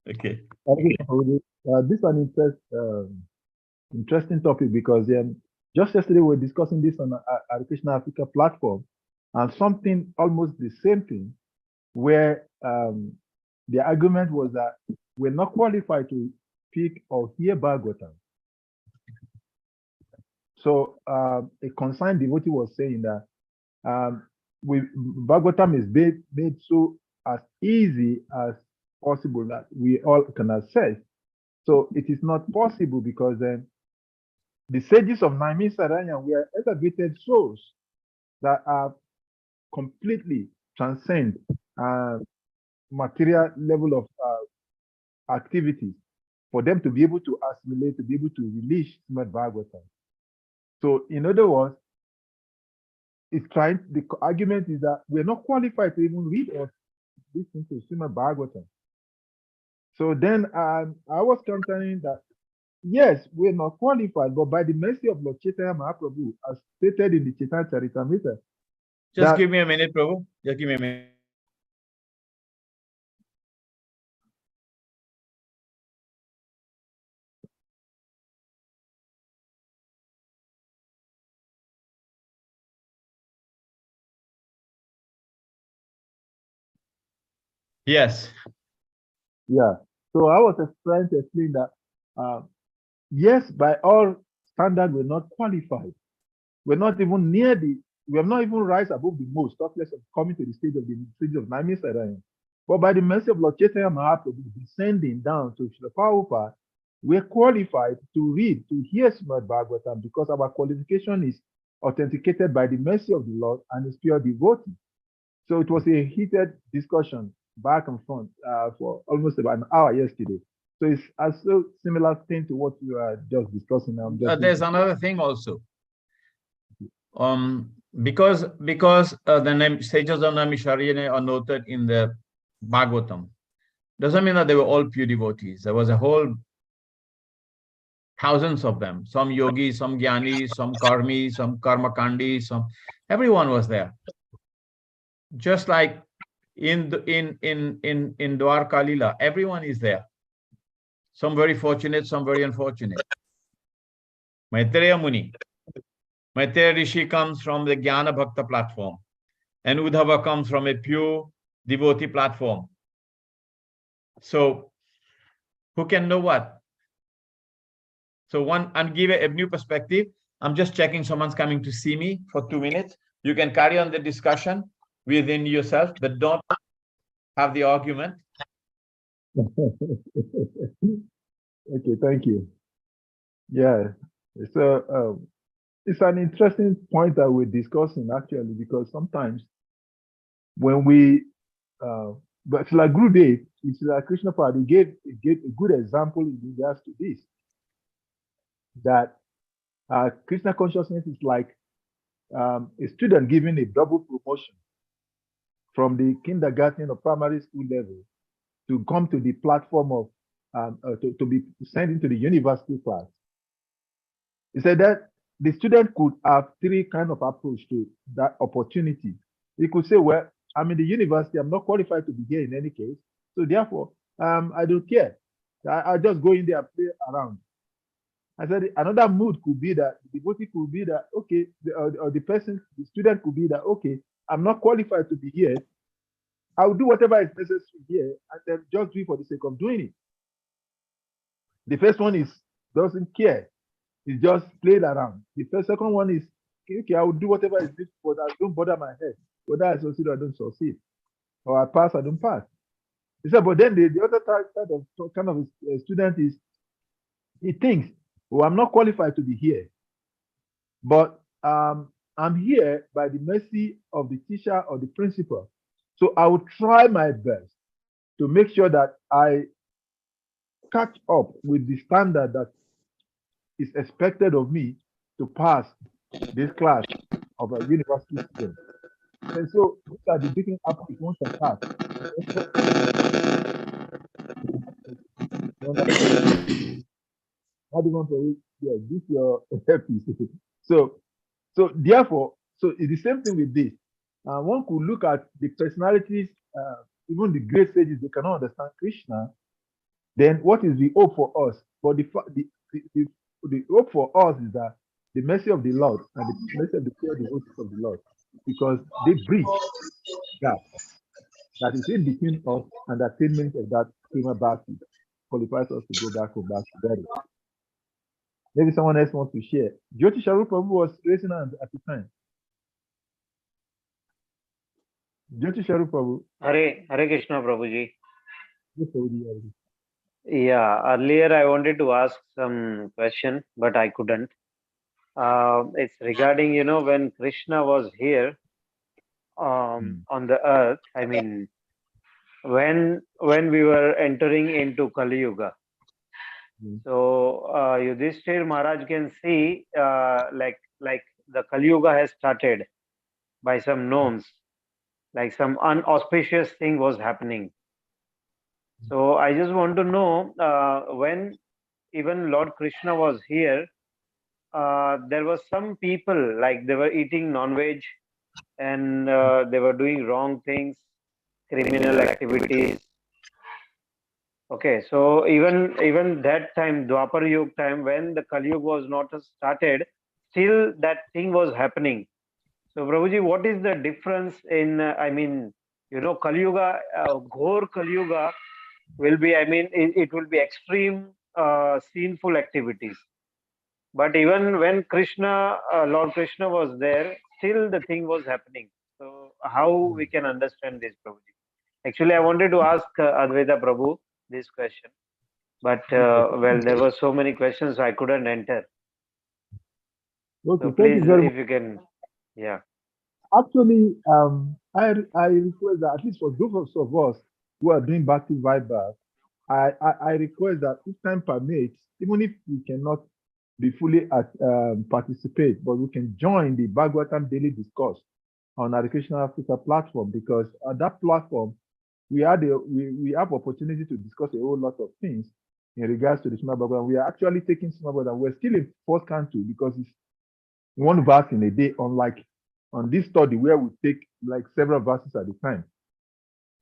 Okay. This is an interesting topic because just yesterday we were discussing this on our Krishna Africa platform, and something almost the same thing, where the argument was that we're not qualified to speak or hear Bhagavatam. So a concerned devotee was saying that Bhagavatam is made so as easy as possible that we all can access. So it is not possible because then the sages of Naimisaranya were elevated souls that are completely transcend material level of activities for them to be able to assimilate, to be able to release Srimad Bhagavatam. So in other words, the argument is that we're not qualified to even read or listen to Srimad Bhagavatam. So then I was countering that, yes, we're not qualified, but by the mercy of Lord Chaitanya Mahaprabhu, as stated in the Chaitanya Charitamrita. Just give me a minute, Prabhu. Just give me a minute. Yes. Yeah. So I was trying to explain that, yes, by all standards, we're not qualified. We're not even near we have not even rise above the most, talk less of coming to the stage of Naimisaranya. But by the mercy of Lord Chaitanya Mahaprabhu descending down to Srila Prabhupada, we're qualified to read, to hear Srimad Bhagavatam because our qualification is authenticated by the mercy of the Lord and his pure devotee. So it was a heated discussion back and front for almost about an hour yesterday. So it's a so similar thing to what you are just discussing now. There's another thing also. Because the name sages of Naimisharanya are noted in the Bhagavatam, doesn't mean that they were all pure devotees. There was a whole thousands of them. Some yogis, some jnanis, some karmis, some karmakandis, everyone was there. Just like in Dwarka Lila, everyone is there. Some very fortunate, some very unfortunate. Maitreya Muni. Maitreya Rishi comes from the Jnana Bhakta platform, and Uddhava comes from a pure devotee platform. So, who can know what? So, and give a new perspective. I'm just checking someone's coming to see me for 2 minutes. You can carry on the discussion within yourself, but don't have the argument. Okay, thank you. Yeah, so it's an interesting point that we're discussing actually, because sometimes when we, but like Gurudev, it's like Krishna Prabhu gave a good example in regards to this, that Krishna consciousness is like a student giving a double promotion. from the kindergarten or primary school level to come to the platform of to be sent into the university class. He said that the student could have three kind of approach to that opportunity. He could say, well, I'm in the university, I'm not qualified to be here in any case, so therefore, I don't care. I just go in there and play around. I said another mood could be that the devotee could be that, okay, the student could be that, okay, I'm not qualified to be here. I'll do whatever is necessary here and then just do it for the sake of doing it. The first one is doesn't care. It's just played around. The second one is, okay, I will do whatever is needed, but I don't bother my head whether I succeed or I don't succeed, or I pass or don't pass. He said, but then the other type of kind of a student is, he thinks, well, I'm not qualified to be here, but I'm here by the mercy of the teacher or the principal. So I will try my best to make sure that I catch up with the standard that is expected of me to pass this class of a university student. And so these are the different approaches one can have. How do you want to this your earpiece? So therefore, so it's the same thing with this. One could look at the personalities, even the great sages, they cannot understand Krishna. Then what is the hope for us? But the hope for us is that the mercy of the Lord and the mercy of the pure devotees of the Lord, because they bridge that is in between us and the attainment of that prima bhakti qualifies us to go back to better. Maybe someone else wants to share. Jyoti Sharu Prabhu was raising hand at the time. Jyoti Sharu Prabhu. Hare Krishna Prabhuji. Yes, Prabhuji. Yeah, earlier I wanted to ask some question, but I couldn't. It's regarding, when Krishna was here on the earth, I mean, when we were entering into Kali Yuga. So Yudhishthir Maharaj can see like the Kali Yuga has started by some gnomes, like some unauspicious thing was happening. So I just want to know when even Lord Krishna was here, there were some people like they were eating non-veg and they were doing wrong things, criminal activities. Okay, so even that time, Dwapar Yuga time, when the Kali Yuga was not started, still that thing was happening. So Prabhuji, what is the difference in, Kali Yuga, Ghor Kali Yuga will be, it will be extreme sinful activities. But even when Lord Krishna was there, still the thing was happening. So how we can understand this, Prabhuji? Actually, I wanted to ask Advaita Prabhu this question, but well, there were so many questions, so I couldn't enter. Okay, so please, if you can, yeah. Actually, I request that at least for those of us who are doing Bhakti Vaibhava, I request that if time permits, even if we cannot be fully participate, but we can join the Bhagavatam daily discourse on Hare Krishna Africa platform, because at that platform we have opportunity to discuss a whole lot of things in regards to the Srimad Bhagavatam. We are actually taking Srimad Bhagavatam. We're still in fourth canto because it's one verse in a day, unlike on this study where we take like several verses at a time.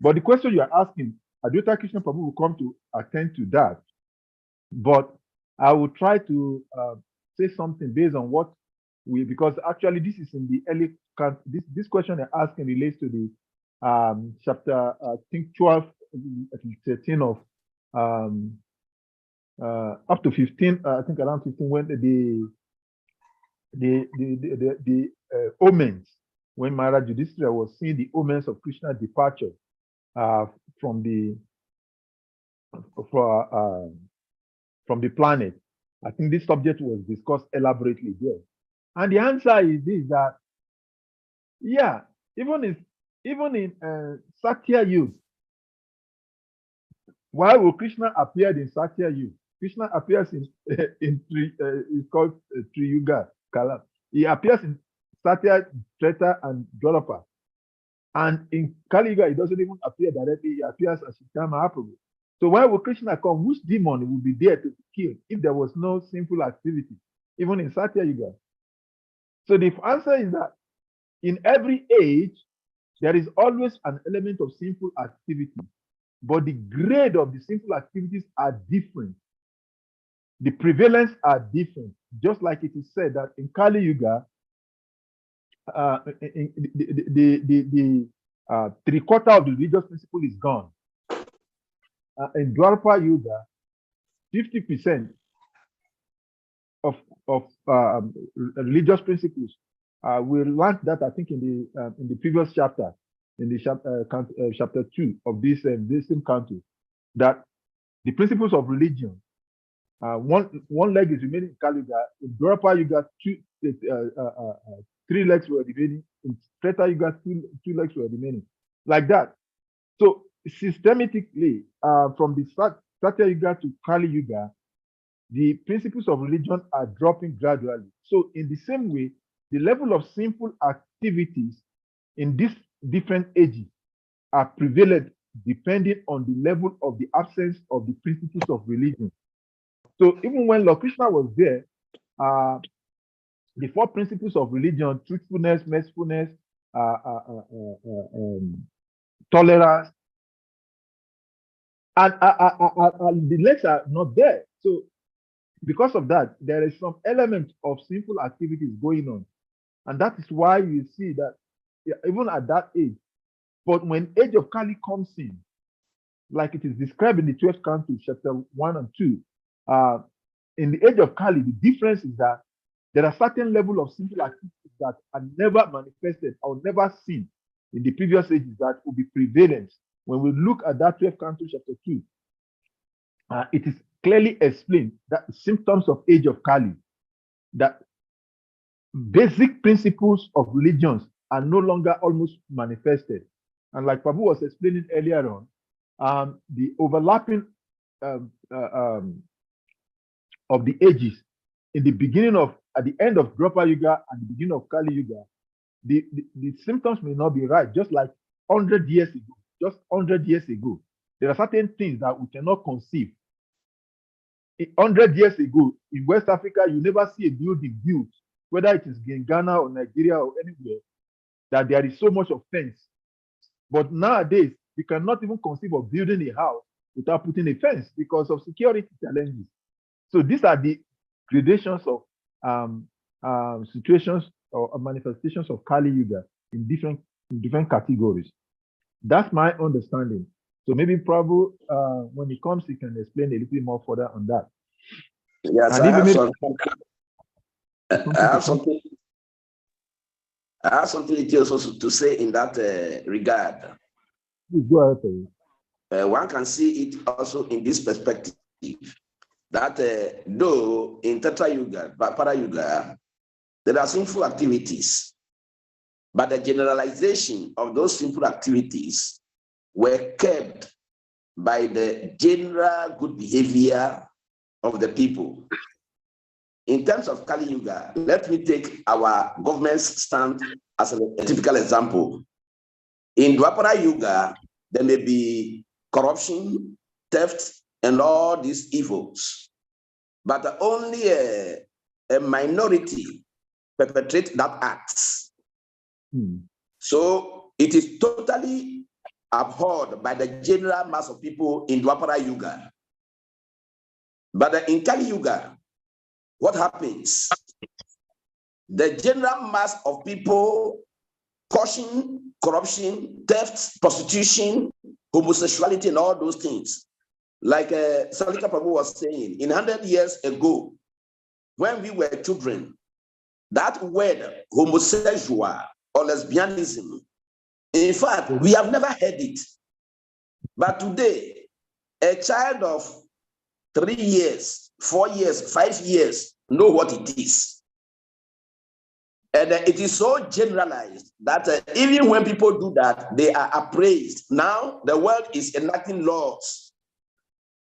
But the question you are asking, Advaita Krishna Prabhu will come to attend to that. But I will try to say something based on what because actually this is in the early, this question you're asking relates to the chapter, I think 12, 13 of, up to 15, I think around 15, when the omens, when Maharaj Yudhishthira was seeing the omens of Krishna's departure from the planet. I think this subject was discussed elaborately here. And the answer is this, that, yeah, even in Satya Yuga, why will Krishna appear in Satya Yuga? Krishna appears in it's called Triyuga Kala. He appears in Satya, Treta, and Dwapara. And in Kali Yuga, it doesn't even appear directly, it appears as Chaitanya Mahaprabhu. So why would Krishna come? Which demon would be there to kill if there was no sinful activity, even in Satya Yuga? So the answer is that in every age, there is always an element of sinful activity, but the grade of the sinful activities are different. The prevalence are different. Just like it is said that in Kali Yuga, the 3/4 of the religious principle is gone. In Dwapara Yuga, 50% of religious principles. We learned that, I think, in the previous chapter, in the chapter 2 of this same country, that the principles of religion, one leg is remaining in Kali Yuga. In Dwapara Yuga, 3 legs were remaining. In Treta Yuga, 2 legs were remaining. Like that. So systematically, from the Satya Yuga to Kali Yuga, the principles of religion are dropping gradually. So in the same way, the level of sinful activities in these different ages are prevalent depending on the level of the absence of the principles of religion. So even when Lord Krishna was there, the 4 principles of religion, truthfulness, mercifulness, tolerance, and the legs are not there. So because of that, there is some element of sinful activities going on. And that is why you see that even at that age, but when age of Kali comes in, like it is described in the 12th canto, chapter 1 and 2, in the age of Kali, the difference is that there are certain level of sinful activities that are never manifested or never seen in the previous ages that will be prevalent. When we look at that 12th canto, chapter 2, it is clearly explained that symptoms of age of Kali, that basic principles of religions are no longer almost manifested. And like Prabhu was explaining earlier on, the overlapping of the ages in the beginning of, at the end of Dwapara Yuga and the beginning of Kali Yuga, the symptoms may not be right, just like 100 years ago. Just 100 years ago, there are certain things that we cannot conceive. 100 years ago, in West Africa, you never see a building built, whether it is in Ghana or Nigeria or anywhere, that there is so much of fence. But nowadays, you cannot even conceive of building a house without putting a fence because of security challenges. So these are the gradations of situations or manifestations of Kali Yuga in different categories. That's my understanding. So maybe Prabhu, when he comes, he can explain a little bit more further on that. Yes, I have something also to say in that regard. Go ahead. One can see it also in this perspective, that though in Treta Yuga, Dwapara Yuga, there are sinful activities, but the generalization of those sinful activities were kept by the general good behavior of the people. In terms of Kali Yuga, let me take our government's stand as a typical example. In Dwapara Yuga, there may be corruption, theft, and all these evils, but only a minority perpetrate that acts. So it is totally abhorred by the general mass of people in Dwapara Yuga. But in Kali Yuga, what happens? The general mass of people caution corruption, theft, prostitution, homosexuality, and all those things. Like Salika Prabhu was saying, in 100 years ago, when we were children, that word homosexual or lesbianism, in fact, we have never heard it. But today, a child of 3 years, 4 years, 5 years know what it is. And it is so generalized that even when people do that, they are appraised. Now, the world is enacting laws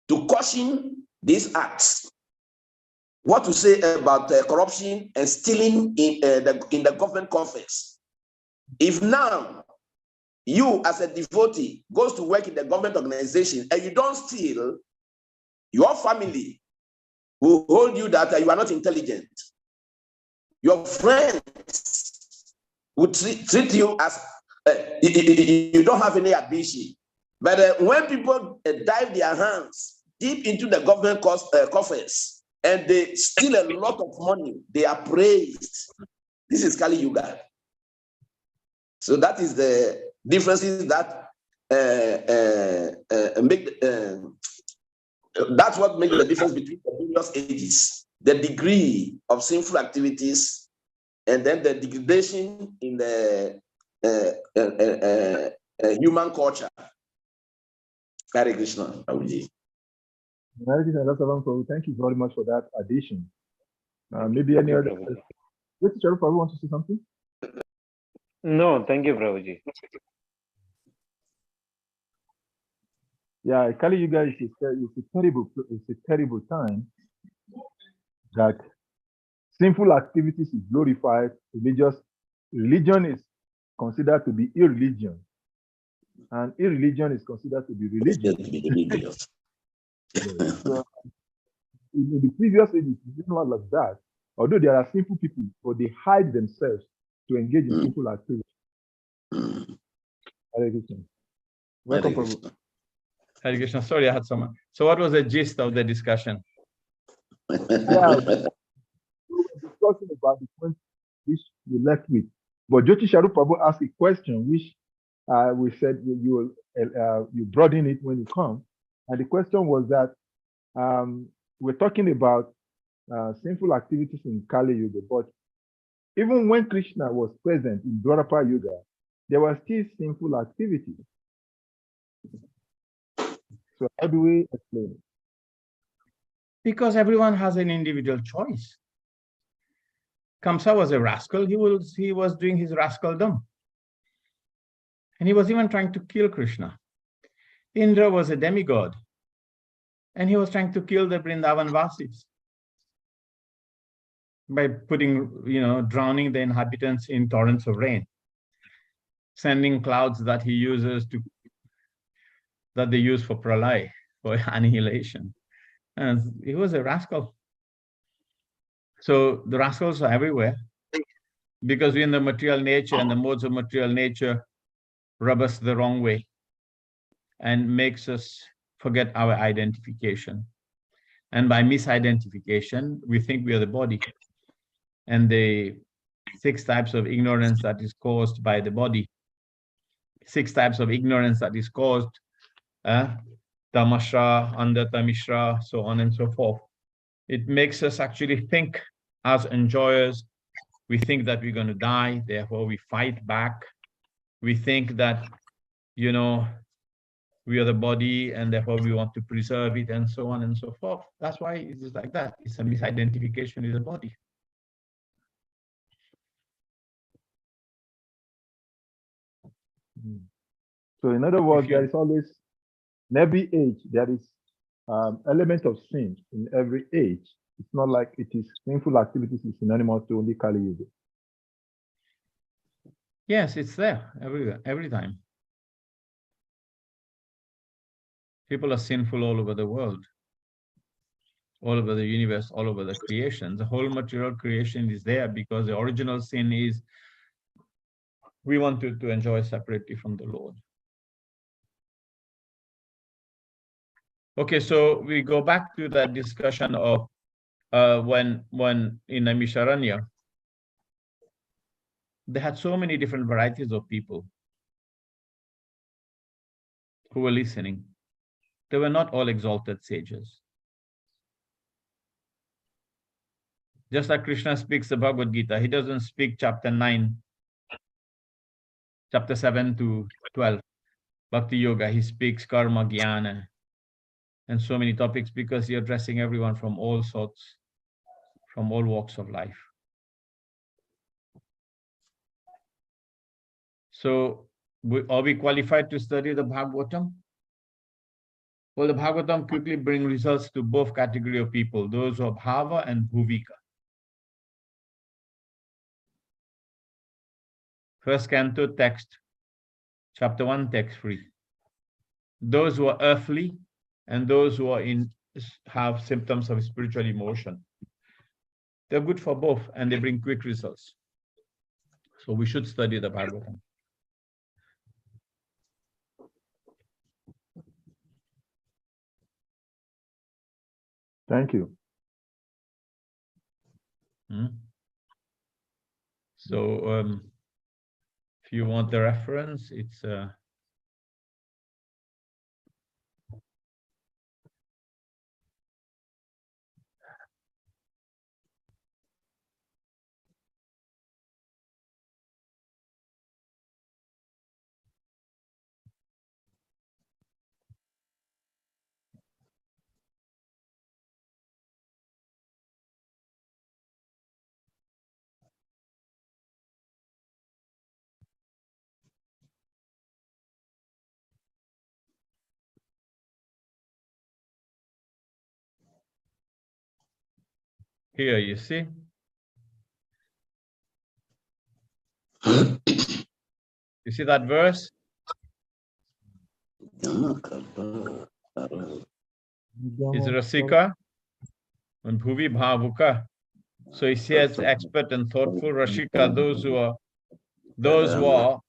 to caution these acts. What to say about corruption and stealing in the government coffers? If now you as a devotee goes to work in the government organization and you don't steal, your family will hold you that you are not intelligent. Your friends will treat you as you don't have any ambition. But when people dive their hands deep into the government coffers and they steal a lot of money, they are praised. This is Kali Yuga. So that is the differences that make. That's what makes the difference between the various ages: the degree of sinful activities, and then the degradation in the human culture. Hare Krishna, Prabhuji. Thank you very much for that addition. Maybe any other. Prabhu wants to say something? No, thank you, Prabhuji. Yeah, Kali Yuga is a terrible time that sinful activities is glorified. Religion is considered to be irreligion, and irreligion is considered to be religion. So, in the previous ages, it's not like that. Although there are sinful people, but they hide themselves to engage in sinful activities. Hare Krishna. Welcome, Prabhu. Hare Krishna. Sorry, I had someone. So what was the gist of the discussion? Yeah, we were discussing about the point which we left with. But Jyoti Sharu Prabhu asked a question which we said you brought in it when you come. And the question was that we're talking about sinful activities in Kali Yuga, but even when Krishna was present in Dwarapa Yuga, there were still sinful activities. So how do we explain it? Because everyone has an individual choice. Kamsa was a rascal. He was doing his rascaldom. And he was even trying to kill Krishna. Indra was a demigod. And he was trying to kill the Vrindavan Vasis by drowning the inhabitants in torrents of rain, sending clouds that they use for pralay, for annihilation. And he was a rascal. So the rascals are everywhere because we're in the material nature, and the modes of material nature rub us the wrong way and makes us forget our identification. And by misidentification, we think we are the body. And the 6 types of ignorance that is caused by the body, 6 types of ignorance that is caused, tamashra, andatamishra, so on and so forth. It makes us actually think as enjoyers. We think that we're going to die, therefore we fight back. We think that, we are the body and therefore we want to preserve it, and so on and so forth. That's why it is like that. It's a misidentification with the body. So in other words, there is always, in every age, there is element of sin in every age. It's not like it is sinful activities is synonymous to only Kali Yuga. Yes, it's there everywhere, every time. People are sinful all over the world, all over the universe, all over the creation. The whole material creation is there because the original sin is we want to enjoy separately from the Lord. Okay, so we go back to that discussion of when in Naimisharanya, they had so many different varieties of people who were listening. They were not all exalted sages. Just like Krishna speaks the Bhagavad Gita, he doesn't speak chapter 9, chapter 7 to 12, Bhakti Yoga. He speaks karma, jnana, and so many topics because he's addressing everyone from all sorts, from all walks of life. So are we qualified to study the Bhagavatam? Well, the Bhagavatam quickly brings results to both category of people, those who are bhava and bhuvika. First canto text, chapter 1, text 3. Those who are earthly and those who are have symptoms of spiritual emotion. They're good for both and they bring quick results. So we should study the Bhagavatam. Thank you. So if you want the reference, it's here, you see. You see that verse? Is Rasika and Bhuvi Bhavuka. So he says expert and thoughtful. Rashika, those who are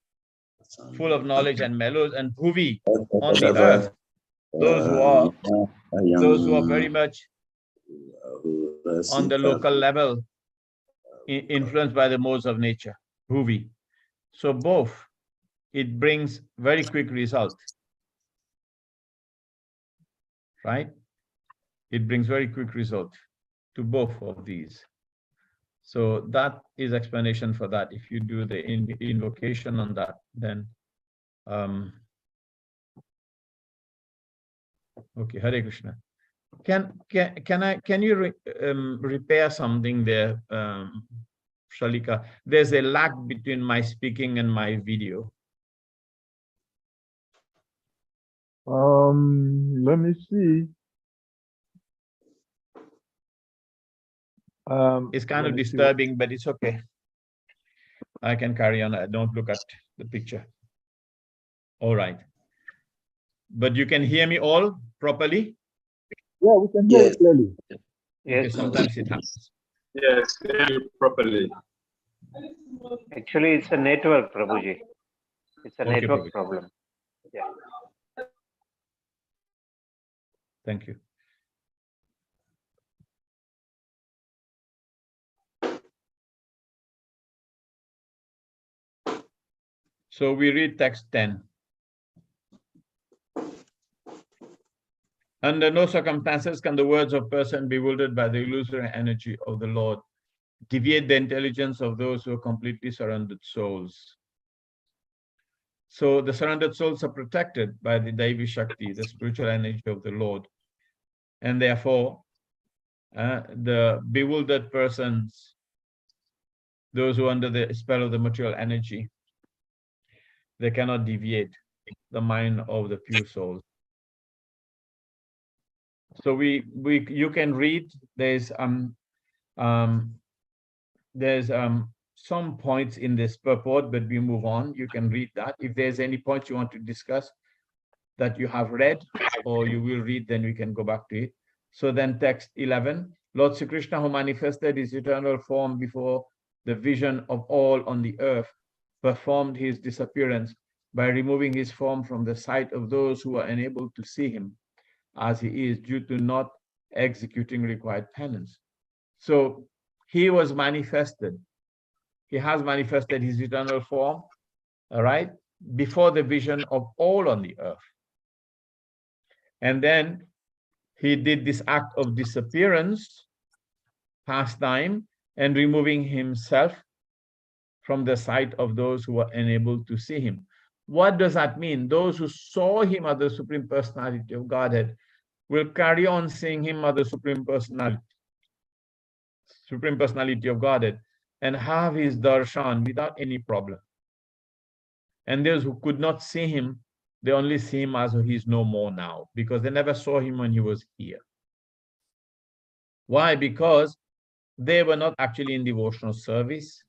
full of knowledge and mellows, and Bhuvi on the earth, those who are very much on the local level, influenced by the modes of nature. Bhuvi. So both, it brings very quick result. Right? It brings very quick result to both of these. So that is explanation for that. If you do the invocation on that, then okay, Hare Krishna. Can you repair something there, Shalika? There's a lag between my speaking and my video. Let me see. It's kind of disturbing, but it's okay. I can carry on. I don't look at the picture. All right. But you can hear me all properly? Yeah, we can hear it clearly. Yes. Okay, sometimes it happens. Yes, hear you properly. Actually, it's a network, Prabhuji. It's a network Prabhuji. problem. Yeah. Thank you. So we read text 10. Under no circumstances can the words of person bewildered by the illusory energy of the Lord deviate the intelligence of those who are completely surrendered souls. So the surrendered souls are protected by the Daivi Shakti, the spiritual energy of the Lord. And therefore, the bewildered persons, those who are under the spell of the material energy, they cannot deviate the mind of the pure souls. So you can read. There's some points in this purport, but we move on. You can read that. If there's any points you want to discuss that you have read or you will read, then we can go back to it. So then text 11, Lord Sri Krishna, who manifested his eternal form before the vision of all on the earth, performed his disappearance by removing his form from the sight of those who are unable to see him as he is due to not executing required penance. So he was manifested. He has manifested his eternal form, all right, before the vision of all on the earth. And then he did this act of disappearance, pastime, and removing himself from the sight of those who were unable to see him. What does that mean? Those who saw him as the Supreme Personality of Godhead will carry on seeing him as the Supreme Personality of Godhead and have his darshan without any problem. And those who could not see him, they only see him as he is no more now, because they never saw him when he was here. Why? Because they were not actually in devotional service,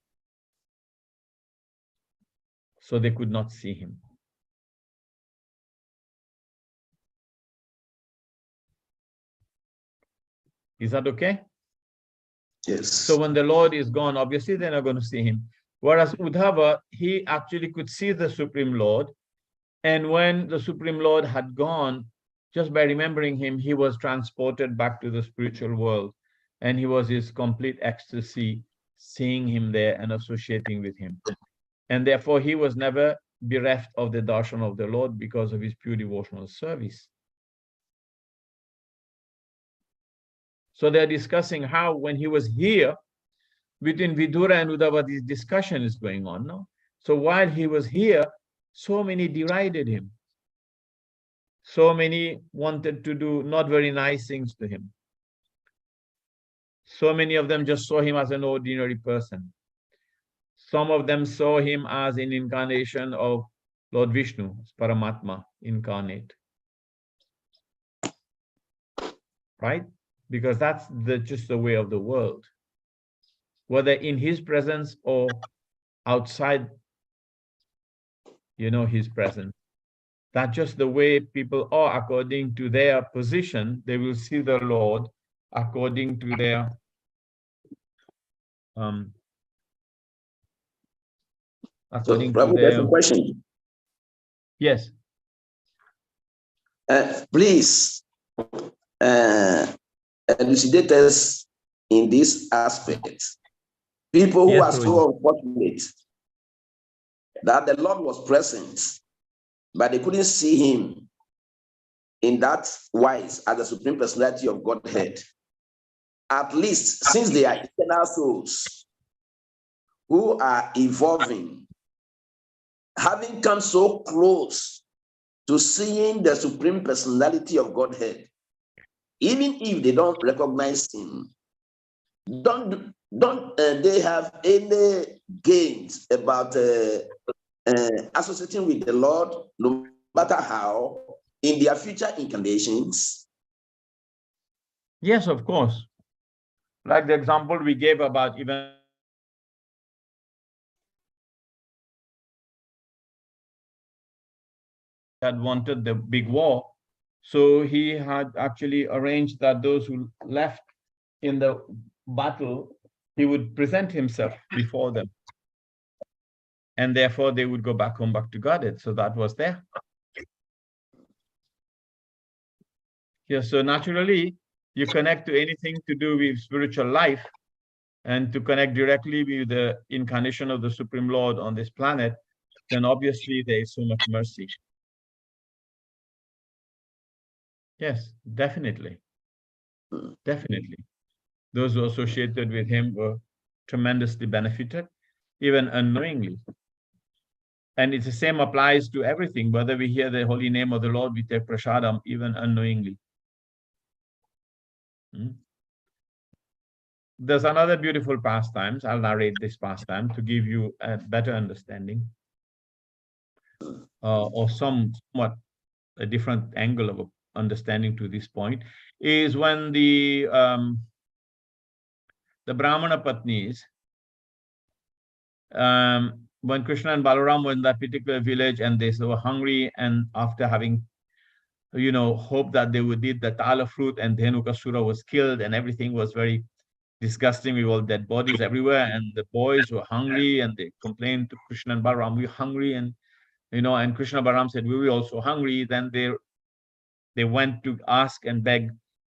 so they could not see him. Is that okay? Yes. So when the Lord is gone, obviously they're not going to see him. Whereas Uddhava, he actually could see the Supreme Lord. And when the Supreme Lord had gone, just by remembering him, he was transported back to the spiritual world. And he was his complete ecstasy, seeing him there and associating with him. And therefore, he was never bereft of the darshan of the Lord because of his pure devotional service. So they're discussing how when he was here, between Vidura and Uddhava, this discussion is going on. No? So while he was here, so many derided him. So many wanted to do not very nice things to him. So many of them just saw him as an ordinary person. Some of them saw him as an incarnation of Lord Vishnu, Paramatma incarnate. Right? Because that's just the way of the world. Whether in his presence or outside, his presence. That's just the way people are according to their position. They will see the Lord according to their according so, Prabhu, to there's their a question. Yes. Please elucidate us in this aspect. People who are so unfortunate that the Lord was present, but they couldn't see him in that wise as the Supreme Personality of Godhead. At least since they are eternal souls who are evolving, having come so close to seeing the Supreme Personality of Godhead, even if they don't recognize him, don't they have any gains about associating with the Lord, no matter how, in their future incarnations? Yes, of course. Like the example we gave about even had wanted the big war. So he had actually arranged that those who left in the battle, he would present himself before them. And therefore they would go back home, back to Godhead. So that was there. Yeah, so naturally, you connect to anything to do with spiritual life and to connect directly with the incarnation of the Supreme Lord on this planet, then obviously there is so much mercy. Yes, definitely. Definitely. Those who associated with him were tremendously benefited, even unknowingly. And it's the same applies to everything. Whether we hear the holy name of the Lord, we take prasadam, even unknowingly. There's another beautiful pastime. I'll narrate this pastime to give you a better understanding, or somewhat a different angle of understanding to this point, is when the Brahmana Patnis, when Krishna and Balaram were in that particular village and they were hungry, and after having, hoped that they would eat the tala fruit, and Dhenukasura was killed and everything was very disgusting with all dead bodies everywhere, and the boys were hungry and they complained to Krishna and Balaram, we're hungry, and and Krishna and Balaram said, we were also hungry. Then they went to ask and beg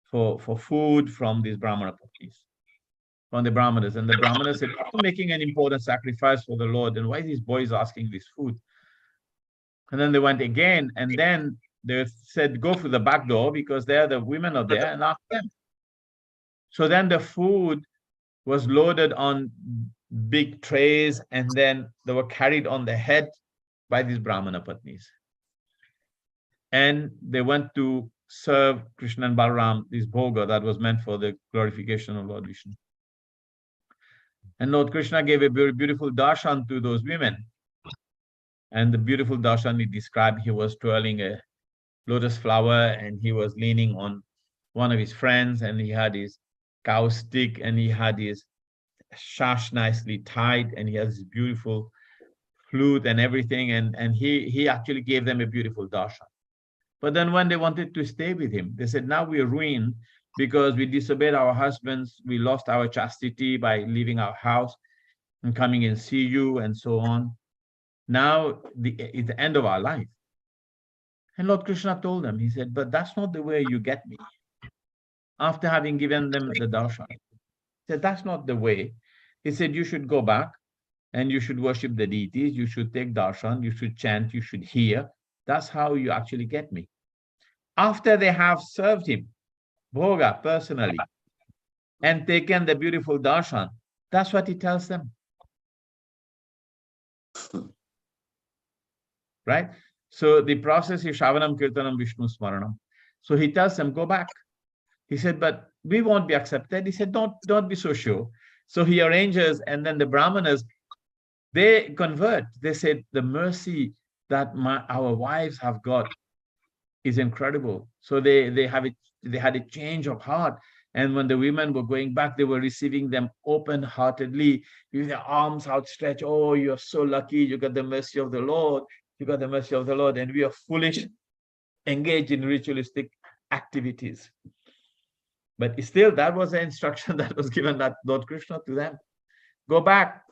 for food from these Brahmana Patnis, from the Brahmanas. And the Brahmanas said, I'm making an important sacrifice for the Lord, and why are these boys asking this food? And then they went again, and then they said, go through the back door, because there the women are there, and ask them. So then the food was loaded on big trays, and then they were carried on the head by these Brahmana Patnis. And they went to serve Krishna and Balaram this bhoga that was meant for the glorification of Lord Vishnu. And Lord Krishna gave a very beautiful darshan to those women. And the beautiful darshan he described, he was twirling a lotus flower, and he was leaning on one of his friends, and he had his cow stick, and he had his shash nicely tied, and he has this beautiful flute and everything, and he actually gave them a beautiful darshan. But then when they wanted to stay with him, they said, now we are ruined because we disobeyed our husbands, we lost our chastity by leaving our house and coming and see you and so on. Now it's the end of our life. And Lord Krishna told them, he said, but that's not the way you get me. After having given them the darshan, he said, that's not the way. He said, you should go back and you should worship the deities, you should take darshan, you should chant, you should hear. That's how you actually get me. After they have served him, Bhoga, personally, and taken the beautiful darshan, that's what he tells them. Right? So the process is Shravanam, Kirtanam, Vishnu Smaranam. So he tells them, go back. He said, but we won't be accepted. He said, don't be so sure. So he arranges, and then the Brahmanas, they convert. They said, the mercy that our wives have got is incredible. So they had a change of heart. And when the women were going back, they were receiving them open-heartedly with their arms outstretched. Oh, you're so lucky. You got the mercy of the Lord. You got the mercy of the Lord. And we are foolish, engaged in ritualistic activities. But still, that was the instruction that was given by Lord Krishna to them. Go back,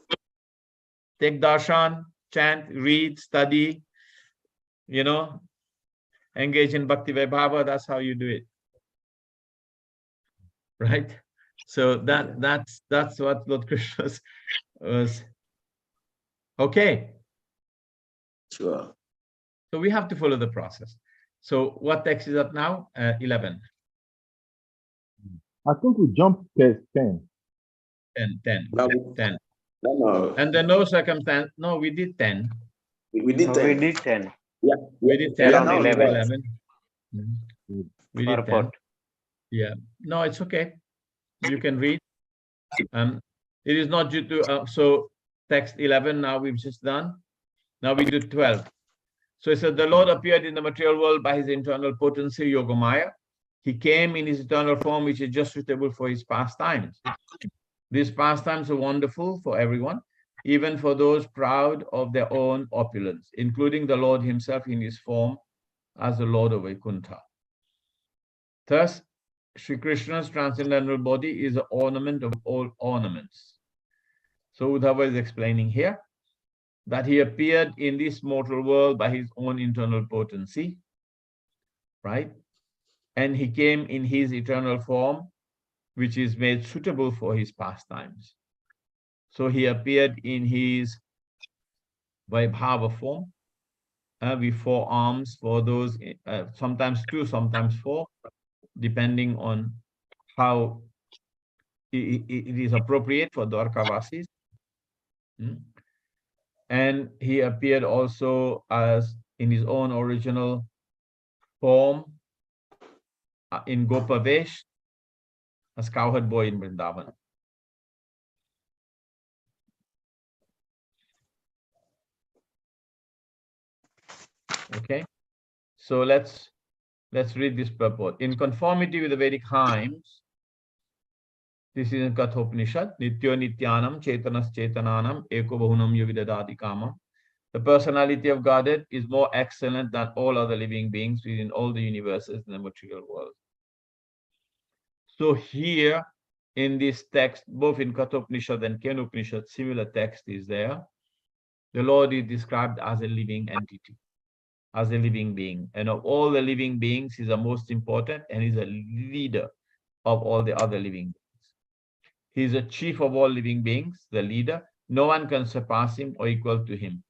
take darshan, chant, read, study, engage in Bhakti Vaibhava. That's how you do it. Right? So that's what Lord Krishna was. Okay. Sure. So we have to follow the process. So what text is up now? 11. I think we jumped text 10. 10. No. 10. No. And then no circumstance. No, we did 10. We did No, 10. we did 10. Yeah. We did 10 Yeah, on no, 11. We did 10. Purport. Yeah. No, it's okay. You can read. It is not due to, so text 11 now we've just done. Now we do 12. So it says, the Lord appeared in the material world by his internal potency, Yogamaya. He came in his eternal form, which is just suitable for his pastimes. These pastimes are wonderful for everyone, even for those proud of their own opulence, including the Lord himself in his form as the Lord of Vaikuntha. Thus, Sri Krishna's transcendental body is the ornament of all ornaments. So Uddhava is explaining here that he appeared in this mortal world by his own internal potency, right? And he came in his eternal form, which is made suitable for his pastimes. So he appeared in his Vaibhava form, with 4 arms for those, sometimes 2, sometimes 4, depending on how it is appropriate for Dwarkavasis. And he appeared also as in his own original form in Gopavesh, as cowherd boy in Vrindavan. Okay, so let's read this purport. In conformity with the Vedic hymns, this is in Kathopanishad, Nityo Nityanam Chetanas Chetananam Eko Bahunam Yavidadati Kamam. The personality of Godhead is more excellent than all other living beings within all the universes in the material world. So here in this text, both in Kathopanishad and Kenupanishad, similar text is there. The Lord is described as a living entity, as a living being. And of all the living beings, he's the most important and he's a leader of all the other living beings. He's the chief of all living beings, the leader. No one can surpass him or equal to him.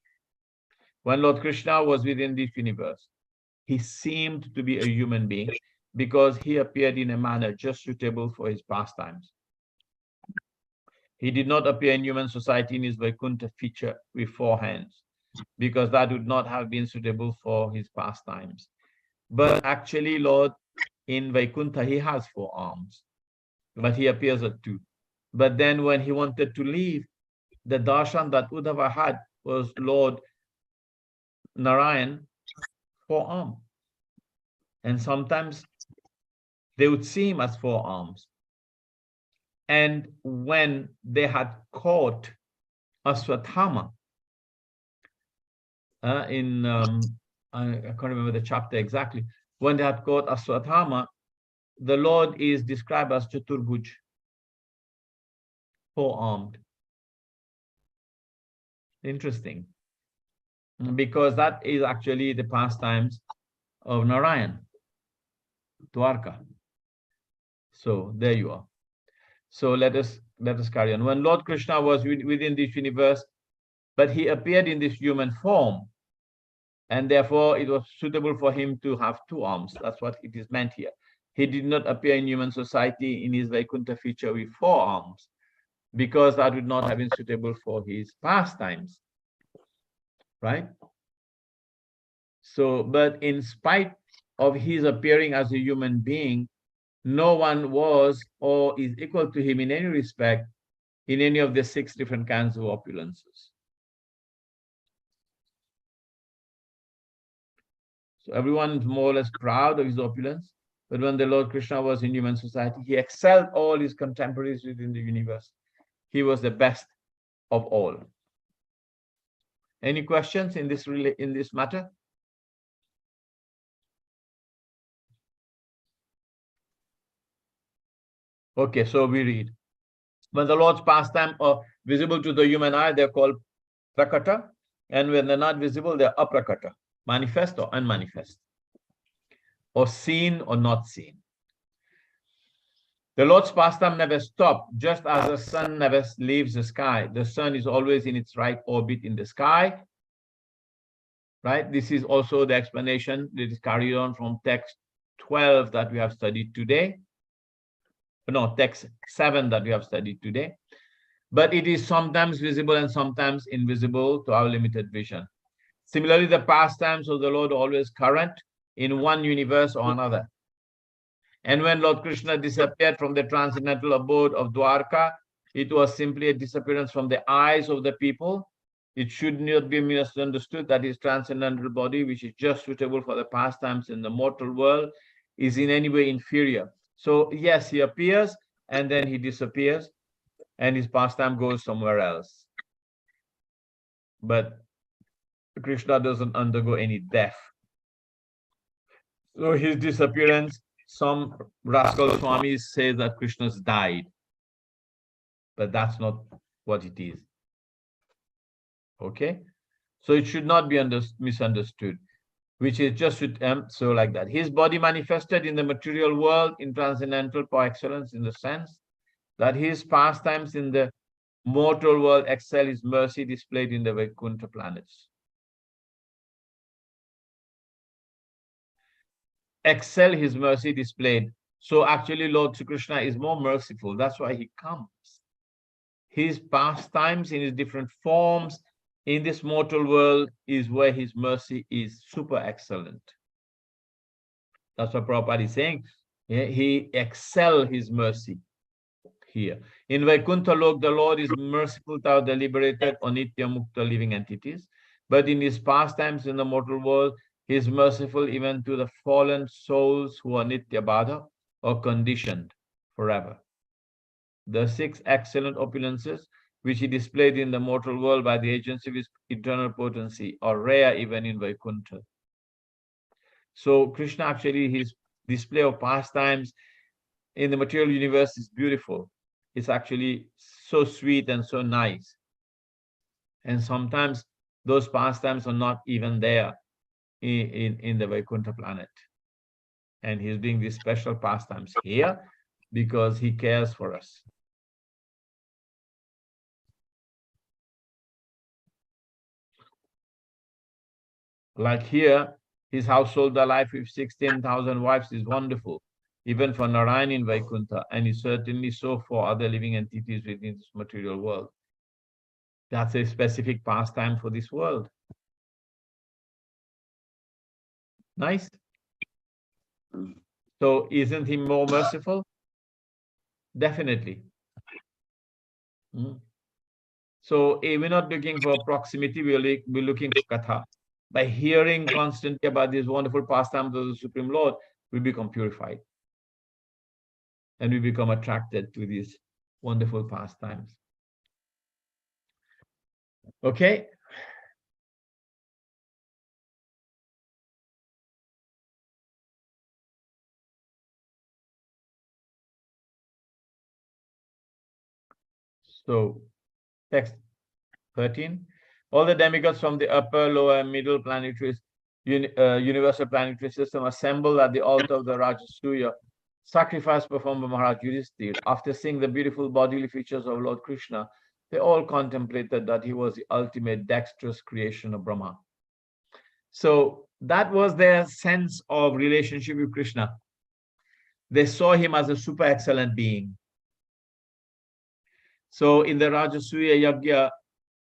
When Lord Krishna was within this universe, he seemed to be a human being because he appeared in a manner just suitable for his pastimes. He did not appear in human society in his Vaikuntha feature with 4 hands, because that would not have been suitable for his pastimes. But actually, Lord, in Vaikuntha, he has 4 arms, but he appears at 2. But then when he wanted to leave, the darshan that Uddhava had was Lord Narayan 4 arms. And sometimes they would see him as 4 arms. And when they had caught Aswathama, I can't remember the chapter exactly, when they had caught Aswathama, the Lord is described as Chaturbhuj, four-armed. Interesting, because that is actually the pastimes of Narayan, Dwarka. So there you are. So let us carry on. When Lord Krishna was within this universe, but he appeared in this human form, and therefore it was suitable for him to have two arms. That's what it is meant here. He did not appear in human society in his Vaikuntha feature with four arms, because that would not have been suitable for his pastimes, right? So, but in spite of his appearing as a human being, no one was or is equal to him in any respect in any of the 6 different kinds of opulences. So everyone is more or less proud of his opulence, but when the Lord Krishna was in human society, he excelled all his contemporaries within the universe. He was the best of all. Any questions in this matter? Okay, so we read. When the Lord's pastime are visible to the human eye, they're called prakata, and when they're not visible, they're aprakata, manifest or unmanifest, or seen or not seen. The Lord's pastime never stopped, just as the sun never leaves the sky. The sun is always in its right orbit in the sky, right? This is also the explanation that is carried on from text 12 that we have studied today. No, text 7 that we have studied today. But it is sometimes visible and sometimes invisible to our limited vision. Similarly, the pastimes of the Lord are always current in one universe or another. And when Lord Krishna disappeared from the transcendental abode of Dwarka, it was simply a disappearance from the eyes of the people. It should not be misunderstood that his transcendental body, which is just suitable for the pastimes in the mortal world, is in any way inferior. So yes, he appears and then he disappears, and his pastime goes somewhere else. But Krishna doesn't undergo any death. So his disappearance, some rascal Swamis say that Krishna's died, but that's not what it is. Okay, so it should not be misunderstood, which is just so like that. His body manifested in the material world in transcendental par excellence, in the sense that his pastimes in the mortal world excel his mercy displayed in the Vaikuntha planets. Excel his mercy displayed. So actually Lord Sri Krishna is more merciful. That's why he comes. His pastimes in his different forms in this mortal world is where his mercy is super excellent. That's what Prabhupada is saying. He excel his mercy here. In Vaikuntha Lok, the Lord is merciful to our deliberated or Nitya Mukta living entities. But in his pastimes in the mortal world, he is merciful even to the fallen souls who are Nitya Bada or conditioned forever. The 6 excellent opulences which he displayed in the mortal world by the agency of his eternal potency are rare even in Vaikuntha. So Krishna actually, his display of pastimes in the material universe is beautiful. It's actually so sweet and so nice. And sometimes those pastimes are not even there in the Vaikuntha planet. And he's doing these special pastimes here because he cares for us. Like here, his household life with 16,000 wives is wonderful, even for Narayan in Vaikuntha, and is certainly so for other living entities within this material world. That's a specific pastime for this world. Nice. So isn't he more merciful? Definitely. So we're not looking for proximity, we're looking for katha. By hearing constantly about these wonderful pastimes of the Supreme Lord, we become purified. And we become attracted to these wonderful pastimes. Okay. So, text 13. All the demigods from the upper, lower, middle planetary, universal planetary system assembled at the altar of the Rajasuya. Sacrifice performed by Maharaj Yudhishthira. After seeing the beautiful bodily features of Lord Krishna, they all contemplated that he was the ultimate dexterous creation of Brahma. So that was their sense of relationship with Krishna. They saw him as a super excellent being. So in the Rajasuya Yajna,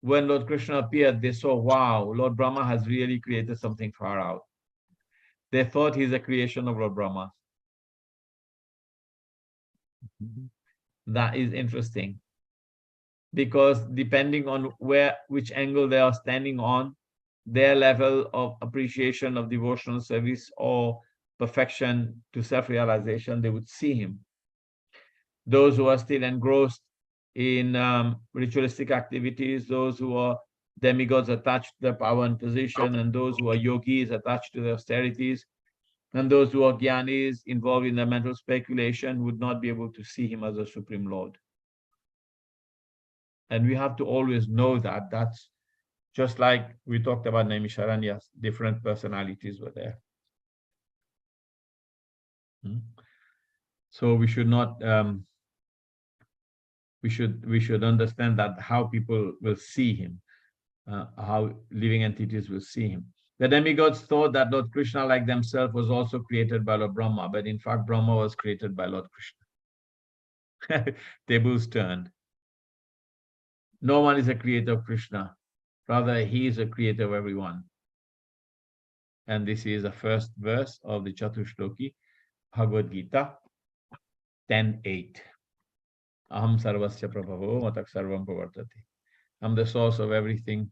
when Lord Krishna appeared, they saw, wow, Lord Brahma has really created something far out. They thought he's a creation of Lord Brahma. That is interesting, because depending on which angle they are standing on, their level of appreciation of devotional service or perfection to self-realization, they would see him. Those who are still engrossed in ritualistic activities, those who are demigods attached to their power and position, and those who are yogis attached to their austerities, and those who are jnanis involved in their mental speculation would not be able to see him as a Supreme Lord. And we have to always know that. That's just like we talked about Naimisharanya, different personalities were there. So we should not, we should understand that how people will see him, how living entities will see him. The demigods thought that Lord Krishna, like themselves, was also created by Lord Brahma, but in fact, Brahma was created by Lord Krishna. Tables turned. No one is a creator of Krishna. Rather, he is a creator of everyone. And this is the first verse of the Chatushloki Bhagavad Gita 10:8. Aham sarvasya prabhavo matak sarvam pravartati. I'm the source of everything.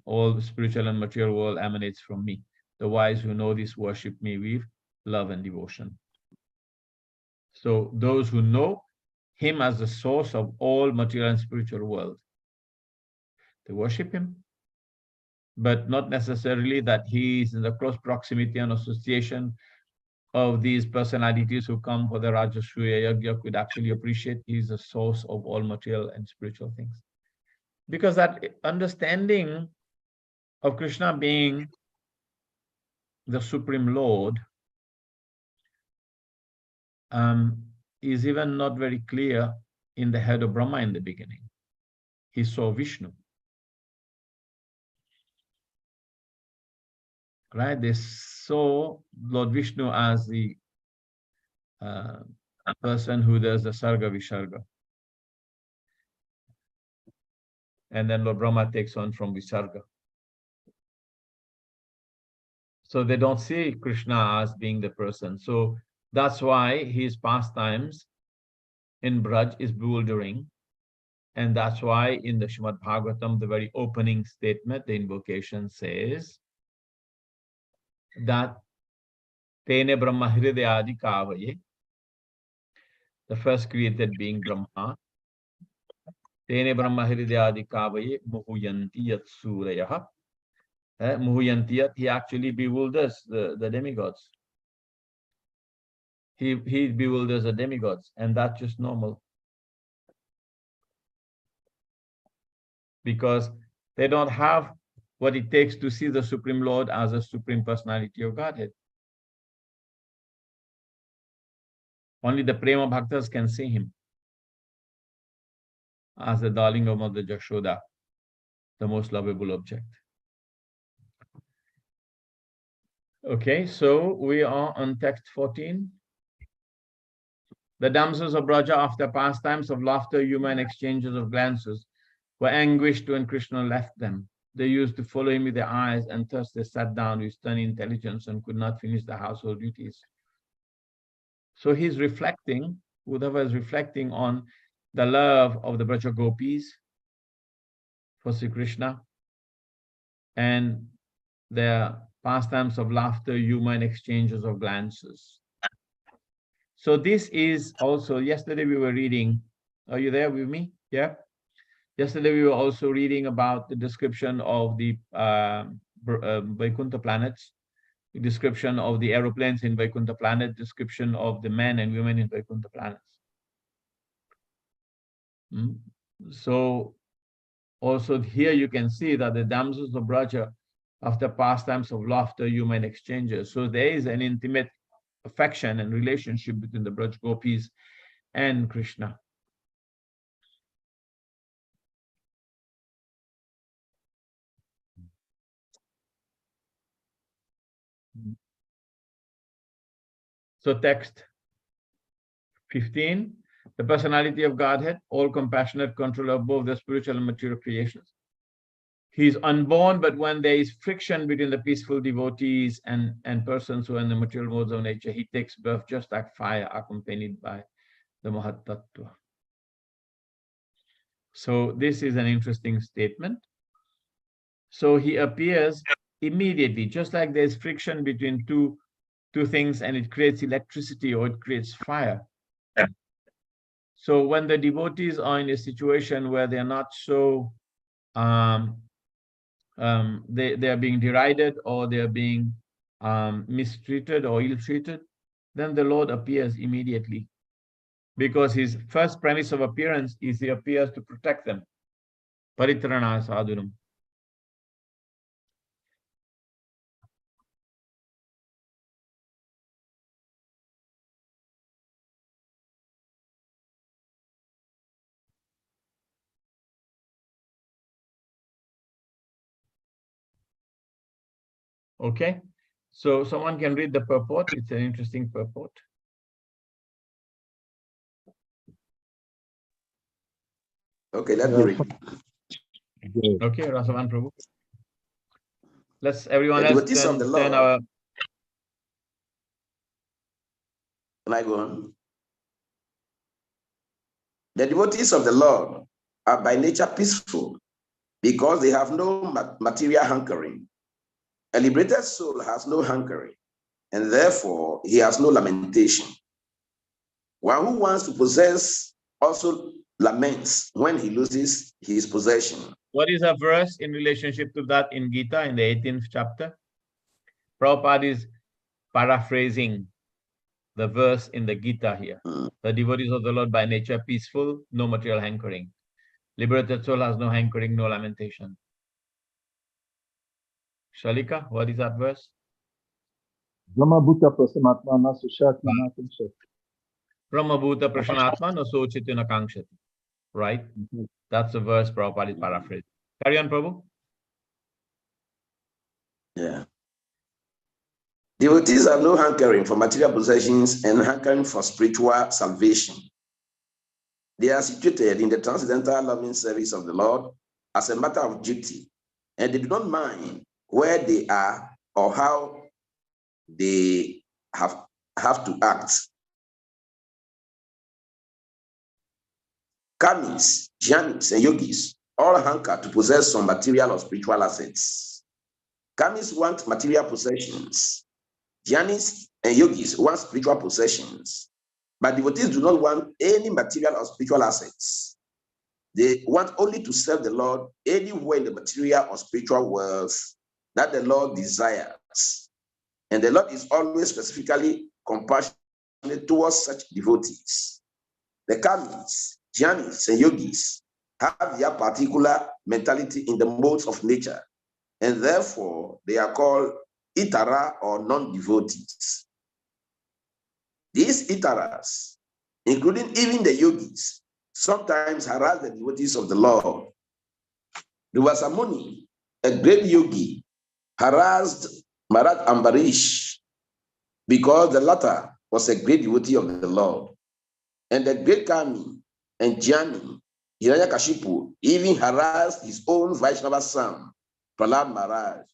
All spiritual and material world emanates from me. The wise who know this worship me with love and devotion. So those who know him as the source of all material and spiritual world, they worship him, but not necessarily that he is in the close proximity and association of these personalities who come for the Rajasuya Yajna could actually appreciate he is the source of all material and spiritual things. Because that understanding of Krishna being the Supreme Lord is even not very clear in the head of Brahma in the beginning. He saw Vishnu. Right? They saw Lord Vishnu as the person who does the Sarga Visarga. And then Lord Brahma takes on from Visarga. So they don't see Krishna as being the person. So that's why his pastimes in Braj is bewildering. And that's why in the Srimad Bhagavatam, the very opening statement, the invocation says that Tene Brahma Hridayadi Kavaye, the first created being Brahma, Tene Brahma Hridayadi Kavaye Muhuyanti Yat Surayaha. Muhuyanti Yat, he actually bewilders the demigods. He bewilders the demigods, and that's just normal. Because they don't have what it takes to see the Supreme Lord as a Supreme Personality of Godhead. Only the Prema Bhaktas can see him as the darling of Mother Jashoda, the most lovable object. Okay, so we are on text 14. The damsels of Braja, after pastimes of laughter, humor, and exchanges of glances, were anguished when Krishna left them. They used to follow him with their eyes, and thus they sat down with stern intelligence and could not finish the household duties. So he's reflecting, Uddhava is reflecting on the love of the Braja Gopis for Sri Krishna and their pastimes of laughter, humor, and exchanges of glances. So this is also, yesterday we were reading, are you there with me? Yeah. Yesterday we were also reading about the description of the Vaikuntha planets, the description of the aeroplanes in Vaikuntha planet, description of the men and women in Vaikuntha planets. So also here you can see that the damsels of Braja, after pastimes of laughter, human exchanges. So there is an intimate affection and relationship between the Braj Gopis and Krishna. So text 15, the personality of Godhead, all compassionate controller of both the spiritual and material creations. He is unborn, but when there is friction between the peaceful devotees and persons who are in the material modes of nature, he takes birth just like fire accompanied by the Mahat Tattva. So this is an interesting statement. So he appears immediately, just like there's friction between two things and it creates electricity or it creates fire. So when the devotees are in a situation where they're not so, they are being derided or they're being mistreated or ill-treated, then the Lord appears immediately, because his first premise of appearance is he appears to protect them. Paritrana sadhuram. Okay, so someone can read the purport. It's an interesting purport. Okay, let me read. Okay, Rasavan Prabhu. Let's everyone The else devotees of the turn Lord. our. Can I go on? The devotees of the Lord are by nature peaceful because they have no material hankering. A liberated soul has no hankering, and therefore he has no lamentation. One who wants to possess also laments when he loses his possession. What is a verse in relationship to that in Gita in the 18th chapter? Prabhupada is paraphrasing the verse in the Gita here. The devotees of the Lord by nature peaceful, no material hankering. Liberated soul has no hankering, no lamentation. Shalika, what is that verse? Brahmabhuta prasamatma na sushatma na kinshati. Brahmabhuta prashanatma no sochiti na kankshati. Right? That's the verse Prabhupada is paraphrasing. Carry on, Prabhu. Yeah. Devotees have no hankering for material possessions and hankering for spiritual salvation. They are situated in the transcendental loving service of the Lord as a matter of duty, and they do not mind where they are or how they have to act. Karmis, jnanis, and yogis all hanker to possess some material or spiritual assets. Karmis want material possessions. Jnanis and yogis want spiritual possessions. But devotees do not want any material or spiritual assets. They want only to serve the Lord anywhere in the material or spiritual worlds that the Lord desires. And the Lord is always specifically compassionate towards such devotees. The karmis, jnanis, and yogis have their particular mentality in the modes of nature, and therefore they are called itara or non-devotees. These itaras, including even the yogis, sometimes harass the devotees of the Lord. There was a Muni, a great yogi, harassed Maharaj Ambarish because the latter was a great devotee of the Lord. And the great Kami and Jnani, Hiranyakashipu, even harassed his own Vaishnava son, Prahlad Maharaj.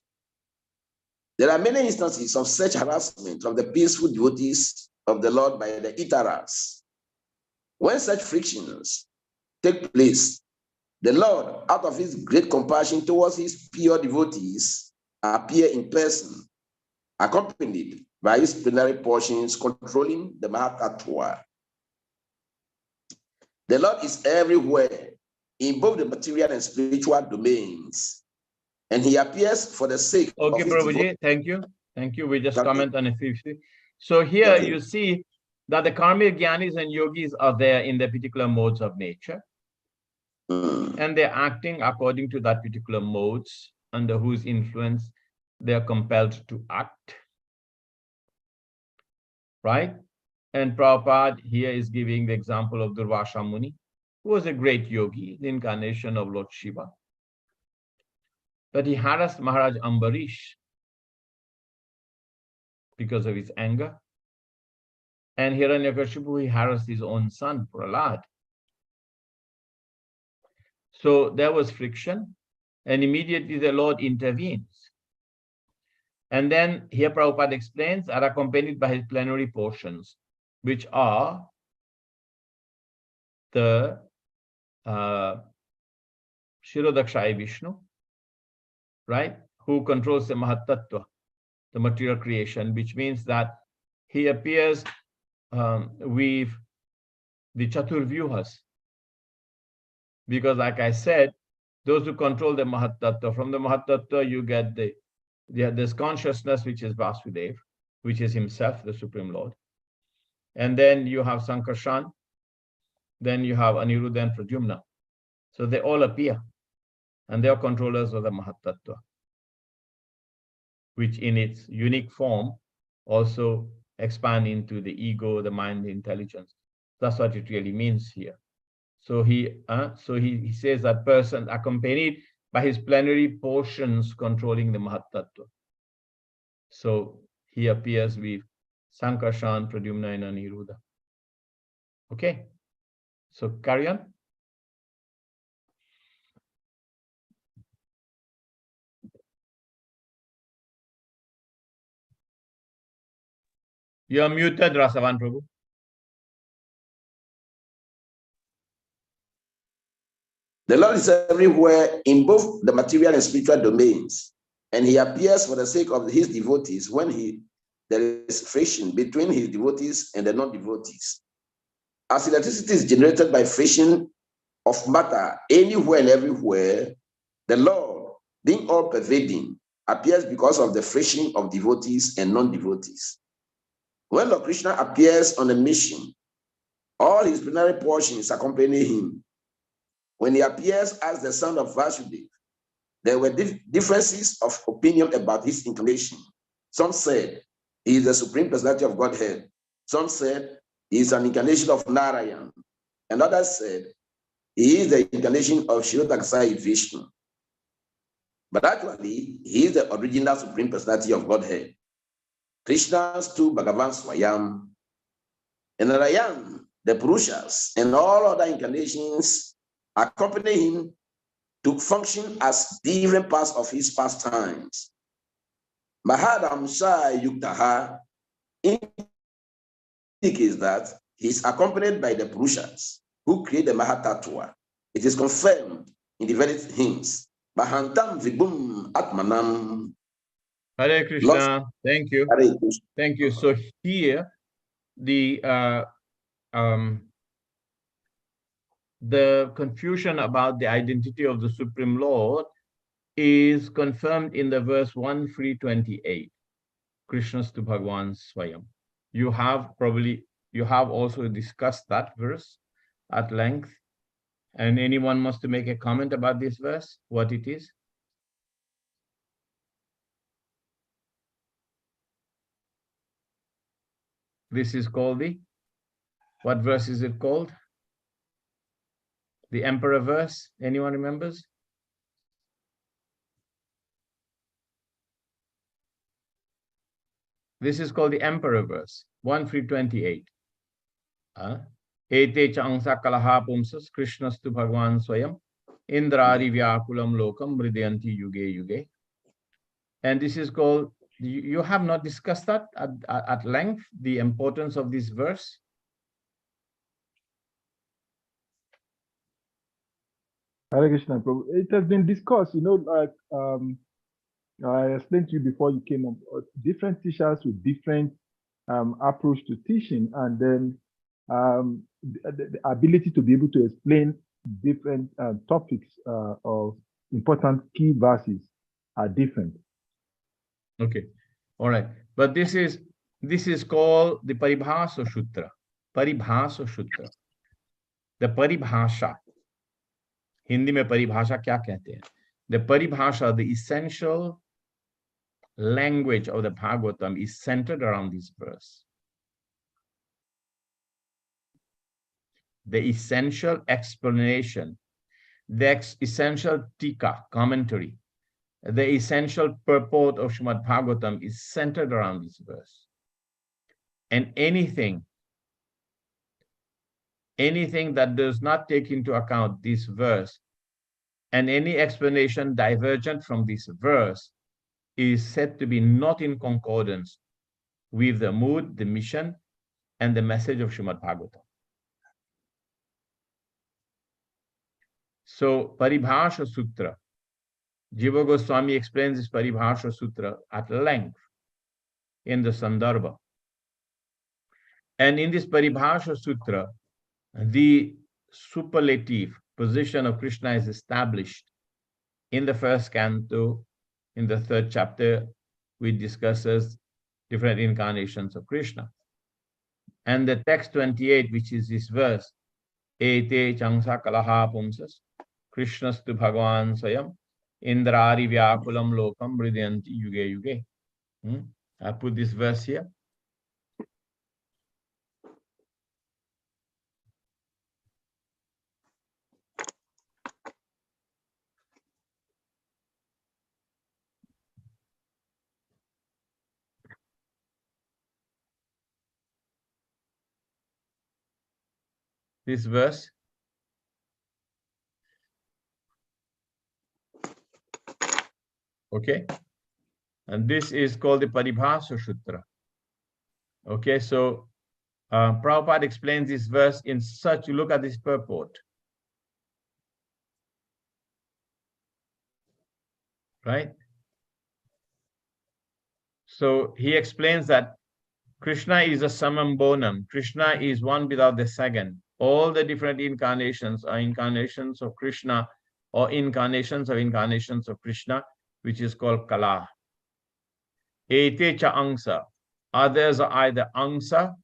There are many instances of such harassment of the peaceful devotees of the Lord by the itaras. When such frictions take place, the Lord, out of his great compassion towards his pure devotees, appear in person, accompanied by his plenary portions controlling the Mahatattva. The Lord is everywhere in both the material and spiritual domains, and he appears for the sake of his Prabhuji, thank you. Thank you. We just comment on a few. So here you see that the karmic jnanis and yogis are there in the particular modes of nature. And they're acting according to that particular modes under whose influence they're compelled to act. Right? And Prabhupada here is giving the example of Durvasha Muni, who was a great yogi, the incarnation of Lord Shiva. But he harassed Maharaj Ambarish because of his anger. And Hiranyakashipu, he harassed his own son, Prahlad. So there was friction, and immediately the Lord intervenes. And then here Prabhupada explains, are accompanied by his plenary portions, which are the Shirodakshaya Vishnu, right, who controls the Mahatattva, the material creation, which means that he appears with the Chaturvyuhas. Because like I said, those who control the Mahatattva, from the Mahatattva you get this consciousness, which is Vasudev, which is himself, the Supreme Lord. And then you have Sankarshan, then you have Aniruddha and Pradyumna. So they all appear, and they are controllers of the Mahatattva, which in its unique form also expand into the ego, the mind, the intelligence. That's what it really means here. So he says that person accompanied by his plenary portions controlling the Mahatattva. So he appears with Sankarshan, Pradyumna, and Aniruddha. Okay, so carry on. You are muted, Rasavan Prabhu. The Lord is everywhere in both the material and spiritual domains, and he appears for the sake of his devotees when there is friction between his devotees and the non-devotees. As electricity is generated by friction of matter anywhere and everywhere, the Lord, being all-pervading, appears because of the friction of devotees and non-devotees. When Lord Krishna appears on a mission, all his plenary portions accompany him. When he appears as the son of Vasudev, there were differences of opinion about his incarnation. Some said he is the Supreme Personality of Godhead. Some said he is an incarnation of Narayan. And others said he is the incarnation of Shirodakshaya Vishnu. But actually, he is the original Supreme Personality of Godhead. Krishna's two Bhagavan Swayam, and Narayan, the Purushas, and all other incarnations accompany him to function as different parts of his pastimes. Mahadam Shai Yuktaha indicates that he is accompanied by the Purushas who create the Mahatattva. It is confirmed in the very hymns. Bahantam Vibhum Atmanam. Hare Krishna. Thank you. Hare Krishna. Thank you. So here, the confusion about the identity of the Supreme Lord is confirmed in the verse 1328, Krishnastu Bhagwan Swayam. You have also discussed that verse at length. And anyone wants to make a comment about this verse, what it is? This is called what verse is it called? The Emperor verse, anyone remembers? This is called the Emperor verse, 1328. Ete changsa kalaha pumsas Krishnastu Bhagwan Swayam Indrari Vyakulam Lokam Mridyanti Yuge Yuge. And this is called, you have not discussed that at length, the importance of this verse? Hare Krishna, Prabhu. It has been discussed, like I explained to you before you came up, different teachers with different approach to teaching, and then the ability to be able to explain different topics of important key verses are different. Okay, all right. But this is called the Paribhasa Sutra. Paribhasa Sutra. The Paribhasha. Hindi में परिभाषा क्या कहते हैं? The paribhasha, the essential language of the Bhagavatam is centered around this verse. The essential explanation, the essential tika, commentary, the essential purport of Srimad Bhagavatam is centered around this verse. And anything that does not take into account this verse and any explanation divergent from this verse is said to be not in concordance with the mood, the mission, and the message of Srimad Bhagavatam. So, Paribhasha Sutra, Jiva Goswami explains this Paribhasha Sutra at length in the Sandarbha. And in this Paribhasha Sutra, the superlative position of Krishna is established in the first canto. In the third chapter, we discusses different incarnations of Krishna. And the text 28, which is this verse, Ete Changsa Kalaha Pumsas, Krishnastu Bhagavan Swayam, Indrari Vyakulam Lokam Bridyanti Yuge Yuge. I put this verse here. This verse. Okay. And this is called the Paribhasa Sutra. Okay, so Prabhupada explains this verse in such, look at this purport. Right? So he explains that Krishna is a samam bonam. Krishna is one without the second. All the different incarnations are incarnations of Krishna or incarnations of Krishna, which is called Kala. Ete cha angsa. Others are either angsa,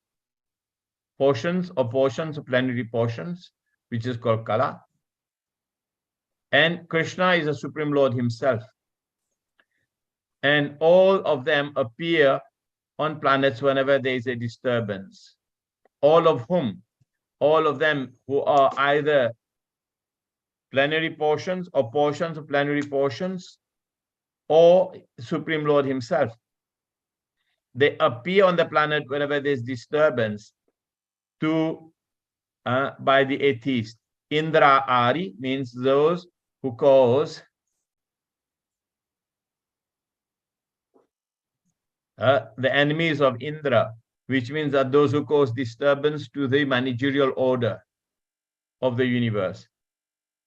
portions or portions of plenary portions, which is called Kala. And Krishna is the Supreme Lord himself. And all of them appear on planets whenever there is a disturbance. All of them who are either plenary portions or portions of plenary portions or Supreme Lord himself. They appear on the planet whenever there's disturbance by the atheist. Indra Ari means those who cause the enemies of Indra, which means that those who cause disturbance to the managerial order of the universe.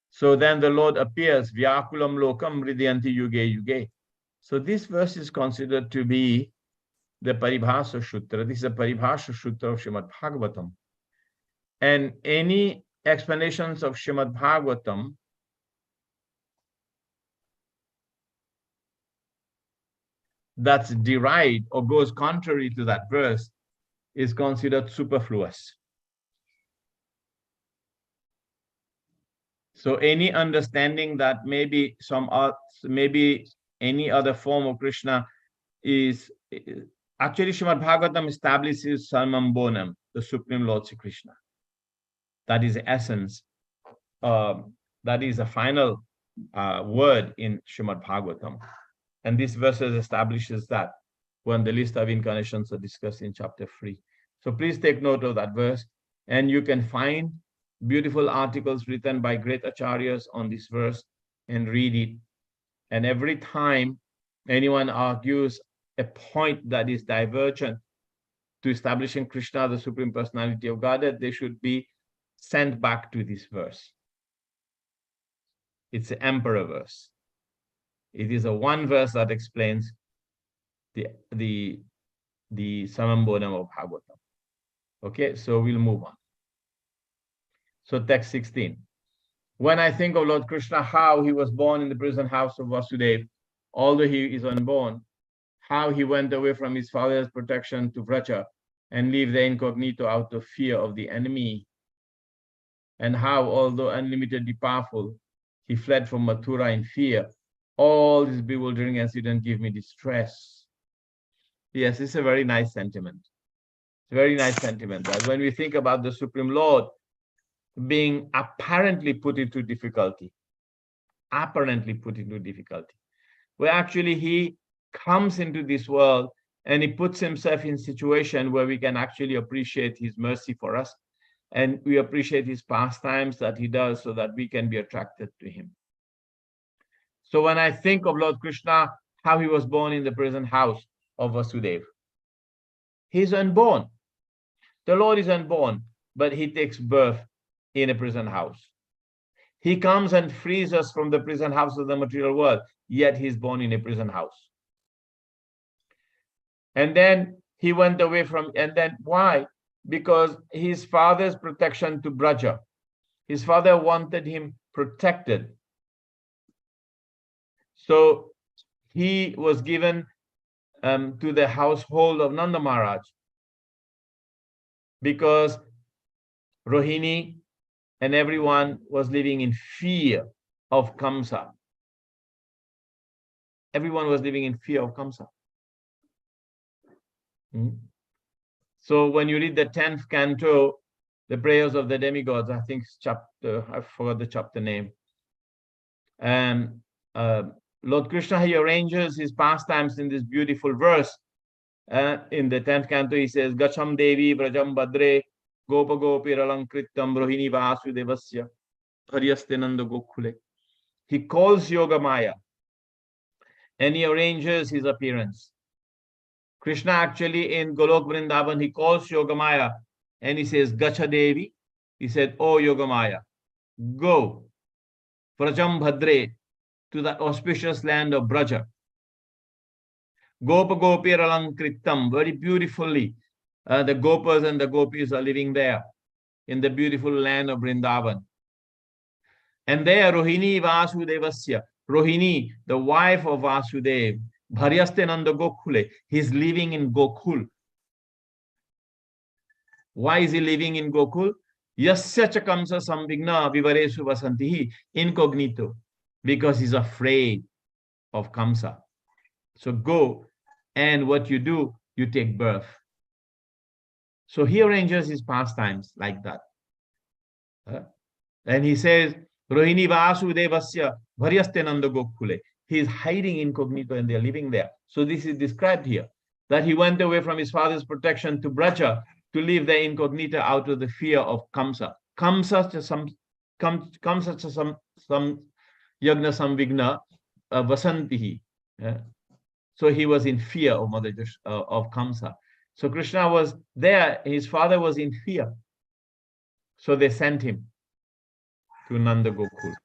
So then the Lord appears, Vyakulam Lokam Ridyanti Yuge Yuge. So this verse is considered to be the Paribhasa Sutra. This is a Paribhasa Sutra of Srimad Bhagavatam. And any explanations of Srimad Bhagavatam that's derived or goes contrary to that verse is considered superfluous. So any understanding that maybe any other form of Krishna is actually Srimad Bhagavatam establishes Sarmam Bonam, the Supreme Lord Sri Krishna. That is the essence. That is the final word in Srimad Bhagavatam. And this verse establishes that when the list of incarnations are discussed in chapter 3. So please take note of that verse. And you can find beautiful articles written by great acharyas on this verse and read it. And every time anyone argues a point that is divergent to establishing Krishna, the Supreme Personality of Godhead, they should be sent back to this verse. It's the emperor verse. It is a one verse that explains the Samambonam of Bhagavatam. Okay, so we'll move on. So text 16. When I think of Lord Krishna, how he was born in the prison house of Vasudeva, although he is unborn, how he went away from his father's protection to Vracha and lived there incognito out of fear of the enemy, and how, although unlimitedly powerful, He fled from Mathura in fear. All this bewildering accident give me distress. Yes, it's a very nice sentiment. It's a very nice sentiment that when we think about the Supreme Lord being apparently put into difficulty, where actually he comes into this world and he puts himself in a situation where we can actually appreciate his mercy for us, and we appreciate his pastimes that he does so that we can be attracted to him. So when I think of Lord Krishna, how he was born in the prison house of Vasudeva, he's unborn. The Lord is unborn, but he takes birth in a prison house. He comes and frees us from the prison house of the material world, yet he's born in a prison house. And then he went away from, and then why? Because his father's protection to Braja. His father wanted him protected. So he was given to the household of Nanda Maharaj, because Rohini and everyone was living in fear of Kamsa. Everyone was living in fear of Kamsa. So when you read the 10th canto, the prayers of the demigods, I think chapter, I forgot the chapter name. And Lord Krishna, he arranges his pastimes in this beautiful verse. In the 10th canto, he says, Gacham Devi Brajam Badre Gopa Gopi Ralankritam Rohini Vasudevasya Haryastenanda Gokhule. He calls Yoga Maya and he arranges his appearance. Krishna actually in Golok Vrindavan, he calls Yoga Maya and he says, Gacha Devi. He said, oh Yoga Maya, go Brajam Bhadre, to the auspicious land of Braja. Gopa Gopi Ralankritam, very beautifully. The Gopas and the Gopis are living there in the beautiful land of Vrindavan. And there, Rohini Vasudevasya, Rohini, the wife of Vasudev, Bharyaste Nanda Gokhule, he's living in Gokul. Why is he living in Gokul? Yasya Chakamsa Sambigna Vivaresu Vasantihi, incognito, because he's afraid of Kamsa. So go, and what you do, you take birth. So he arranges his pastimes like that. And he says, Rohini Vasudevasya Bharyaste Nanda Gokhule. He is hiding incognito and they're living there. So this is described here, that he went away from his father's protection to Braja to live there incognito out of the fear of Kamsa. Kamsa to some Yagna Samvigna Vasantihi. So he was in fear of of Kamsa. So Krishna was there, his father was in fear. So they sent him to Nanda Gokul.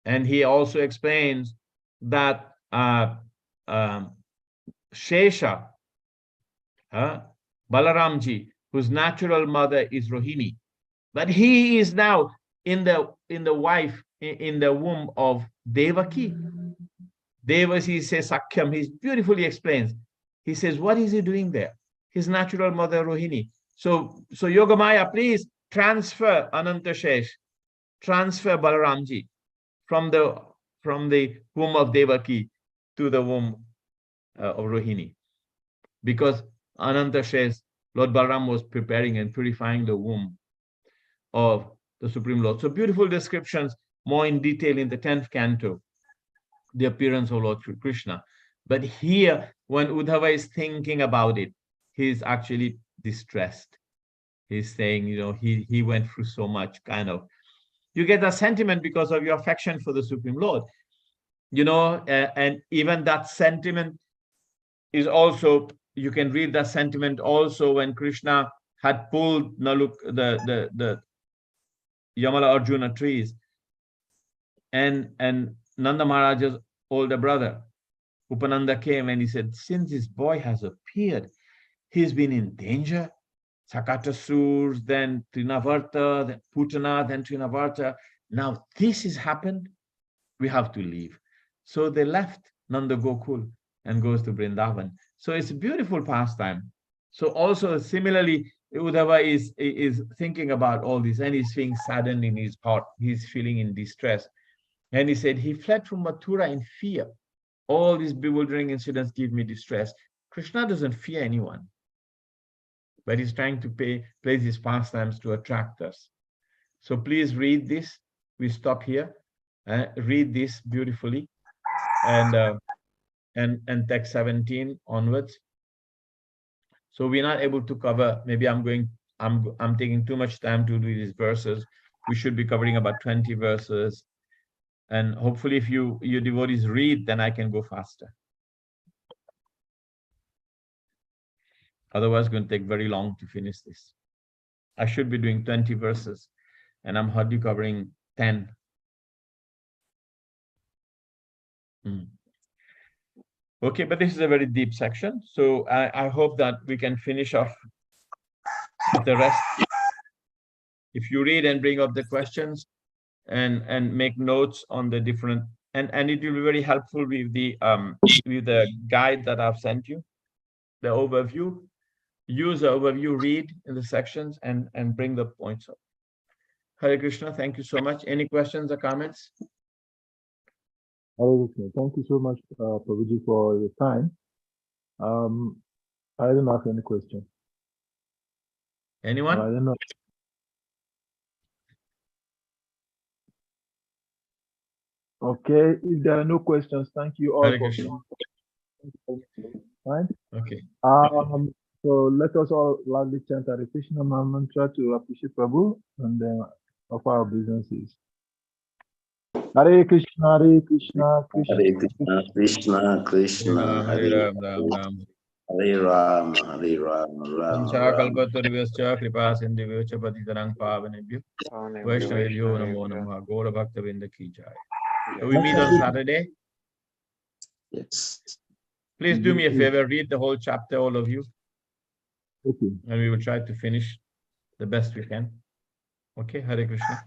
And he also explains that Shesha, Balaramji, whose natural mother is Rohini, but he is now in the womb of Devaki. Devasi says Sakhyam, he beautifully explains. He says, what is he doing there? His natural mother Rohini. So Yogamaya, please transfer Anantashesh, transfer Balaramji from the womb of Devaki to the womb of Rohini. Because Anantashesh, Lord Balaram was preparing and purifying the womb of the Supreme Lord. So beautiful descriptions, more in detail in the 10th canto, the appearance of Lord Krishna. But here, when Uddhava is thinking about it, he's actually distressed. He's saying, he went through so much, kind of. You get a sentiment because of your affection for the Supreme Lord. And even that sentiment is also, you can read that sentiment also when Krishna had pulled the Yamala Arjuna trees, and Nanda Maharaj's older brother Upananda came and he said, since this boy has appeared, he's been in danger. Sakatasurs, then Trinavarta, then Putana, then Trinavarta. Now this has happened. We have to leave. So they left Nanda Gokul and goes to Vrindavan. So it's a beautiful pastime. So also similarly, Uddhava is thinking about all this and he's feeling saddened in his heart. He's feeling in distress. And he said, he fled from Mathura in fear. All these bewildering incidents give me distress. Krishna doesn't fear anyone, but he's trying to place his pastimes to attract us. So please read this. We stop here. Read this beautifully, and text 17 onwards. So we're not able to cover. Maybe I'm taking too much time to do these verses. We should be covering about 20 verses. And hopefully if you devotees read, then I can go faster. Otherwise, it's going to take very long to finish this. I should be doing 20 verses, and I'm hardly covering 10. Okay, but this is a very deep section. So I hope that we can finish off with the rest. If you read and bring up the questions and make notes on the different, and it will be very helpful with the guide that I've sent you, the overview. Use the overview, read in the sections, and bring the points up. Hare Krishna, thank you so much. Any questions or comments? Hare Krishna. Thank you so much, Prabhuji, for your time. I don't have any question. Anyone? I don't know. Okay, if there are no questions, thank you all Hare for Krishna. time. Okay. So let us all loudly chant Hare Krishna mantra to appreciate Prabhu and then of our businesses. Hare Krishna, Hare Krishna, Krishna Hare Krishna, Krishna, Krishna, Hare Hare Ram, Ram Ram. Hare Rama, Hare Rama, Rama Rama. Kalpatarvascha kripa sindhivyocha patitanang pavanebhyo Vaishnavebhyo namo namaha Gaura Bhaktavinda ki jai. So we meet on Saturday. Yes. Please do me a favor, read the whole chapter, all of you. Okay. And we will try to finish the best we can. Okay, Hare Krishna.